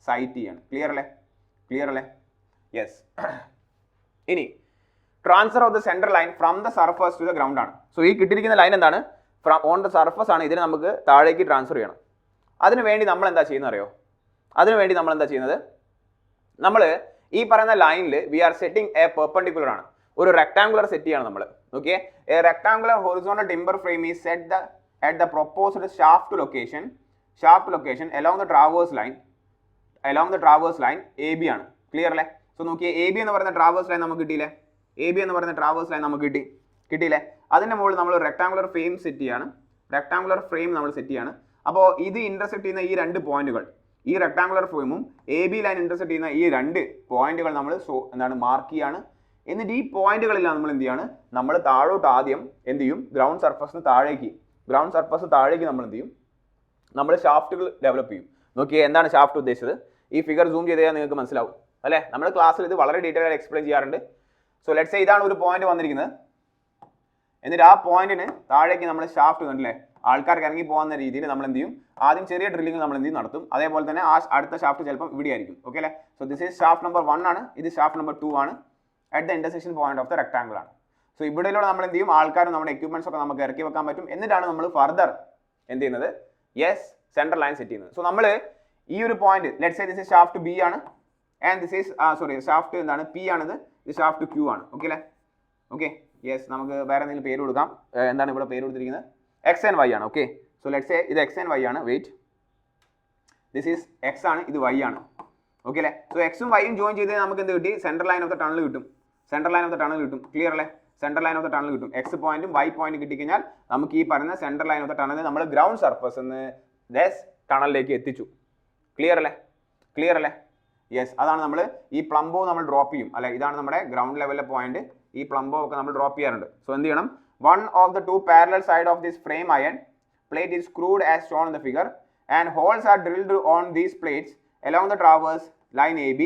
സൈറ്റ് ചെയ്യാണ്. ക്ലിയർ അല്ലേ? ക്ലിയർ അല്ലേ? യെസ്. ഇനി transfer of the central line from the surface to the ground ആണ്. സോ ഈ കിട്ടിയിരിക്കുന്ന ലൈൻ എന്താണ്? ഫ്രം ഓൺ ദ സർഫസ് ആണ്. ഇതിനെ നമുക്ക് താഴേക്ക് ട്രാൻസ്ഫർ ചെയ്യണം. അതിനു വേണ്ടി നമ്മൾ എന്താ ചെയ്യുന്നത് അറിയോ? അതിനുവേണ്ടി നമ്മൾ എന്താ ചെയ്യുന്നത്? നമ്മൾ ഈ പറയുന്ന ലൈനിൽ we are setting a perpendicular ആണ്, ഒരു റെക്ടാങ്കുലർ സെറ്റ് ചെയ്യണം നമ്മൾ. Okay, a rectangular horizontal timber frame is set the at the proposed shaft location along the traverse line AB ആണ്. ക്ലിയർ അല്ലേ? സോ നോക്കിയേ, AB എന്ന് പറയുന്ന ട്രാവേഴ്സ് ലൈൻ നമുക്ക് കിട്ടിയില്ലേ? AB എന്ന് പറയുന്ന ട്രാവേഴ്സ് ലൈൻ നമുക്ക് കിട്ടിയില്ലേ? അതിൻ്റെ മുകളിൽ നമ്മൾ റെക്ടാങ്കുലർ ഫ്രെയിം സെറ്റ് ചെയ്യാണ്. അപ്പോൾ ഇത് ഇന്റർസെക്ട് ചെയ്യുന്ന ഈ രണ്ട് പോയിന്റുകൾ, ഈ റെക്ടാങ്കുലർ ഫ്രെയിമും AB ലൈൻ ഇന്റർസെക്ട് ചെയ്യുന്ന ഈ രണ്ട് പോയിന്റുകൾ നമ്മൾ മാർക്ക് ചെയ്യാണ്. എന്നിട്ട് ഈ പോയിന്റുകളിലാണ് നമ്മൾ എന്ത് ചെയ്യാണ്, നമ്മൾ താഴോട്ട് ആദ്യം എന്ത് ചെയ്യും, ഗ്രൗണ്ട് സർഫസിന് താഴേക്ക് നമ്മൾ എന്ത് ചെയ്യും, നമ്മൾ ഷാഫ്റ്റുകൾ ഡെവലപ്പ് ചെയ്യും. നോക്കിയേ, എന്താണ് ഷാഫ്റ്റ് ഉദ്ദേശിച്ചത്? ഈ ഫിഗർ സൂം ചെയ്ത് കഴിഞ്ഞാൽ നിങ്ങൾക്ക് മനസ്സിലാവും അല്ലേ? നമ്മൾ ക്ലാസ്സിൽ ഇത് വളരെ ഡീറ്റെയിൽ ആയിട്ട് എക്സ്പ്ലെയിൻ ചെയ്യാറുണ്ട്. സോ ലെറ്റ്സ് സേ ഇതാണ് ഒരു പോയിന്റ് വന്നിരിക്കുന്നത്. എന്നിട്ട് ആ പോയിന്റിന് താഴേക്ക് നമ്മൾ ഷാഫ്റ്റ് കണ്ടില്ലേ, ആൾക്കാർക്ക് ഇറങ്ങി പോകുന്ന രീതിയിൽ നമ്മൾ എന്ത് ചെയ്യും, ആദ്യം ചെറിയ ഡ്രില്ലിംഗ് നമ്മൾ എന്ത് ചെയ്യും നടത്തും. അതേപോലെ തന്നെ ആ അടുത്ത ഷാഫ്റ്റ് ചിലപ്പോൾ ഇവിടെ ആയിരിക്കും. ഓക്കെ അല്ലേ? So this is shaft number 1 ആണ്, ഇത് ഷാഫ്റ്റ് നമ്പർ 2 ആണ്. At the intersection point of the rectangle ആണ്. സോ ഇവിടെയിലൂടെ നമ്മൾ എന്ത് ചെയ്യും, ആൾക്കാരും നമ്മുടെ എക്യുപ്മെന്റ്സ് ഒക്കെ നമുക്ക് ഇറക്കി വെക്കാൻ പറ്റും. എന്നിട്ടാണ് നമ്മൾ ഫർദർ എന്ത് ചെയ്യുന്നത്, സെൻട്രൽ ലൈൻ സെറ്റ് ചെയ്യുന്നത്. സോ നമ്മൾ ഈ ഒരു point let's say this is shaft B ആണ്, ആൻഡ് ദിസ് ഈസ് ഷാഫ്റ്റ് എന്താണ്, P ആണിത്, ഇത് ഷാഫ്റ്റ് Q ആണ്. ഓക്കെ അല്ലേ? ഓക്കെ, നമുക്ക് വേറെ എന്തെങ്കിലും പേര് കൊടുക്കാം. എന്താണ് ഇവിടെ പേര് കൊടുത്തിരിക്കുന്നത്, X and Y ആണ്. ഓക്കെ, സോ ലെറ്റ്സ് സേ ഇത് X and Y ആണ്. വെയിറ്റ്, ദിസ് ഈസ് X ആണ്, ഇത് Y ആണ്. ഓക്കെ അല്ലേ? സോ എക്സും വൈയും ജോയിൻ ചെയ്ത് നമുക്ക് എന്ത് കിട്ടി, central line of the tunnel കിട്ടും. ക്ലിയർ അല്ലേ? Central line of the tunnel കിട്ടും. X പോയിന്റും Y പോയിന്റും കിട്ടിക്കഴിഞ്ഞാൽ നമുക്ക് ഈ പറയുന്ന central line of the tunnel നമ്മൾ ഗ്രൗണ്ട് സർഫസ് നിന്ന് ടണലിലേക്ക് എത്തിച്ചു. ക്ലിയർ അല്ലേ? യെസ്, അതാണ് നമ്മൾ ഈ പ്ലംബോ നമ്മൾ ഡ്രോപ്പ് ചെയ്യും അല്ലെ? ഇതാണ് നമ്മുടെ ഗ്രൗണ്ട് ലെവലിലെ പോയിന്റ്. ഈ പ്ലംബോ ഒക്കെ നമ്മൾ ഡ്രോപ്പ് ചെയ്യാറുണ്ട്. സോ എന്ത് ചെയ്യണം, one of the two parallel side of this frame iron plate is screwed as shown in the figure and holes are drilled on these plates along the traverse line AB,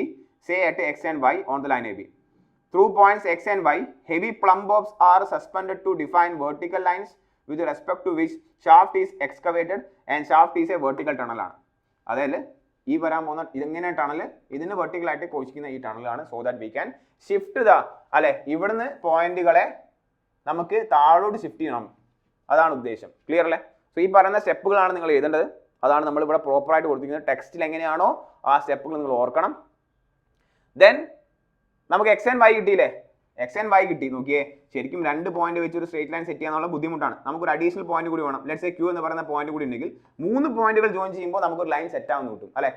say at X and Y on the line AB. Through points X and Y, heavy plumb bobs are suspended to define vertical lines with respect to which shaft is excavated and shaft is a vertical tunnel ആണ്. അതായത് ഈ വരാൻ പോകുന്ന ഇതെങ്ങനെ tunnel, ഇതിന് vertical ആയിട്ട് കോച്ചിക്കുന്ന ഈ ടണലാണ്. So that we can shift അല്ലെ, ഇവിടുന്ന് പോയിന്റുകളെ നമുക്ക് താഴോട്ട് ഷിഫ്റ്റ് ചെയ്യണം, അതാണ് ഉദ്ദേശം. ക്ലിയർ അല്ലേ? സോ ഈ പറയുന്ന സ്റ്റെപ്പുകളാണ് നിങ്ങൾ എഴുതേണ്ടത്. അതാണ് നമ്മൾ ഇവിടെ പ്രോപ്പറായിട്ട് കൊടുത്തിരിക്കുന്നത്. ടെക്സ്റ്റിൽ എങ്ങനെയാണോ ആ സ്റ്റെപ്പുകൾ നിങ്ങൾ ഓർക്കണം. ദെൻ നമുക്ക് X and Y കിട്ടിയില്ലേ? X and Y കിട്ടി. നോക്കിയേ, ശരിക്കും രണ്ട് പോയിന്റ് വെച്ച് ഒരു സ്ട്രേറ്റ് ലൈൻ സെറ്റ് ചെയ്യാനുള്ള ബുദ്ധിമുട്ടാണ്. നമുക്കൊരു അഡീഷണൽ പോയിന്റ് കൂടി വേണം. ലെറ്റ്സ് സേ Q എന്ന് പറയുന്ന പോയിന്റ് കൂടി ഉണ്ടെങ്കിൽ 3 പോയിന്റുകൾ ജോയിൻ ചെയ്യുമ്പോൾ നമുക്കൊരു ലൈൻ സെറ്റ് ആവുന്ന കിട്ടും അല്ലെ?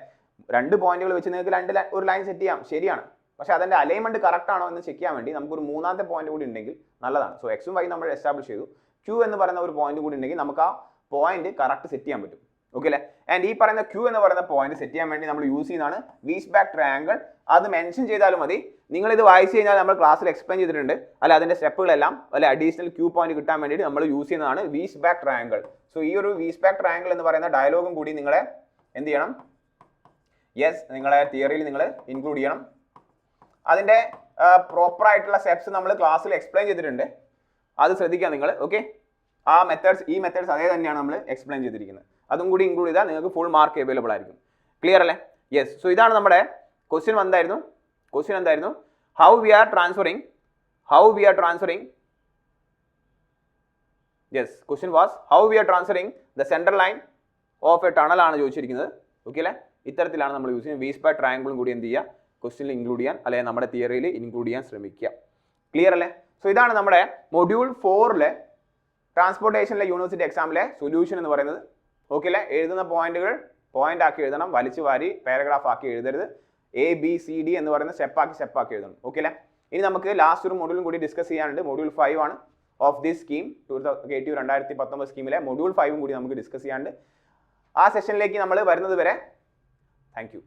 2 പോയിന്റുകൾ വെച്ച് നിങ്ങൾക്ക് ഒരു ലൈൻ സെറ്റ് ചെയ്യാം, ശരിയാണ്. പക്ഷെ അതിന്റെ അലൈൻമെന്റ് കറക്റ്റ് ആണോ എന്ന് ചെക്ക് ചെയ്യാൻ വേണ്ടി നമുക്കൊരു മൂന്നാമത്തെ പോയിന്റ് കൂടി ഉണ്ടെങ്കിൽ നല്ലതാണ്. സോ X ഉം Y നമ്മൾ എസ്റ്റാബ്ലിഷ് ചെയ്തു. Q എന്ന് പറയുന്ന ഒരു പോയിന്റ് കൂടി ഉണ്ടെങ്കിൽ നമുക്ക് ആ പോയിന്റ് കറക്റ്റ് സെറ്റ് ചെയ്യാൻ പറ്റും. ഓക്കെ അല്ലേ? ആൻഡ് ഈ പറയുന്ന Q എന്ന് പറയുന്ന പോയിന്റ് സെറ്റ് ചെയ്യാൻ വേണ്ടി നമ്മൾ യൂസ് ചെയ്യുന്നതാണ് വീസ് ബാക്ക് ട്രയാങ്കിൾ. അത് മെൻഷൻ ചെയ്താലും മതി. നിങ്ങൾ ഇത് വായിച്ചു കഴിഞ്ഞാൽ നമ്മൾ ക്ലാസ്സിൽ എക്സ്പ്ലെയിൻ ചെയ്തിട്ടുണ്ട് അല്ലെ? അതിന്റെ സ്റ്റെപ്പുകളെല്ലാം അല്ലെ അഡീഷണൽ Q പോയിന്റ് കിട്ടാൻ വേണ്ടിയിട്ട് നമ്മൾ യൂസ് ചെയ്യുന്നതാണ് വീസ് ബാക്ക് ട്രയാങ്കിൾ. സോ ഈ ഒരു വീസ് ബാക്ക് ട്രയാങ്കിൾ എന്ന് പറയുന്ന ഡയലോഗും കൂടി നിങ്ങളെ എന്ത് ചെയ്യണം, നിങ്ങളെ തിയറിയിൽ നിങ്ങൾ ഇൻക്ലൂഡ് ചെയ്യണം. അതിന്റെ പ്രോപ്പർ ആയിട്ടുള്ള സ്റ്റെപ്സ് നമ്മൾ ക്ലാസ്സിൽ എക്സ്പ്ലെയിൻ ചെയ്തിട്ടുണ്ട്, അത് ശ്രദ്ധിക്കുക നിങ്ങൾ. ഓക്കെ, ആ ഈ മെത്തേഡ്സ് അതേ തന്നെയാണ് നമ്മൾ എക്സ്പ്ലെയിൻ ചെയ്തിരിക്കുന്നത്. അതും കൂടി ഇൻക്ലൂഡ് ചെയ്താൽ നിങ്ങൾക്ക് ഫുൾ മാർക്ക് അവൈലബിൾ ആയിരിക്കും. ക്ലിയർ അല്ലേ? സോ ഇതാണ് നമ്മുടെ ക്വസ്റ്റ്യൻ എന്തായിരുന്നു? How we are transferring question was how we are transferring the central line of a tunnel ആണ് ചോദിച്ചിരിക്കുന്നത്. ഓക്കെ അല്ലേ? ഇത്തരത്തിലാണ് നമ്മൾ യൂസ് ചെയ്യുന്നത്. വീസ് ബാക്ക് ട്രയാങ്കിളും കൂടി എന്ത് ചെയ്യുക, ക്വസ്റ്റ്യനിൽ ഇൻക്ലൂഡ് ചെയ്യാൻ അല്ലെങ്കിൽ നമ്മുടെ തിയറിയിൽ ഇൻക്ലൂഡ് ചെയ്യാൻ ശ്രമിക്കുക. ക്ലിയർ അല്ലേ? സോ ഇതാണ് നമ്മുടെ മൊഡ്യൂൾ 4 ട്രാൻസ്പോർട്ടേഷനിലെ യൂണിവേഴ്സിറ്റി എക്സാമിലെ സൊല്യൂഷൻ എന്ന് പറയുന്നത്. ഓക്കെ അല്ലേ? എഴുതുന്ന പോയിന്റുകൾ പോയിന്റ് ആക്കി എഴുതണം, വലിച്ചു വാരി പാരഗ്രാഫ് ആക്കി എഴുതരുത്. ABCD എന്ന് പറയുന്ന സ്റ്റെപ്പാക്കി എഴുതണം. ഓക്കെ അല്ലേ? ഇനി നമുക്ക് ലാസ്റ്റ് ഒരു മൊഡ്യൂളും കൂടി ഡിസ്കസ് ചെയ്യാനുണ്ട്. മൊഡ്യൂൾ 5 ആണ് ഓഫ് ദിസ് സ്കീം. KTU 2019 സ്കീമിലെ മൊഡ്യൂൾ 5 കൂടി നമുക്ക് ഡിസ്കസ് ചെയ്യാനുണ്ട്. ആ സെഷനിലേക്ക് നമ്മൾ വരുന്നത് വരെ താങ്ക് യു.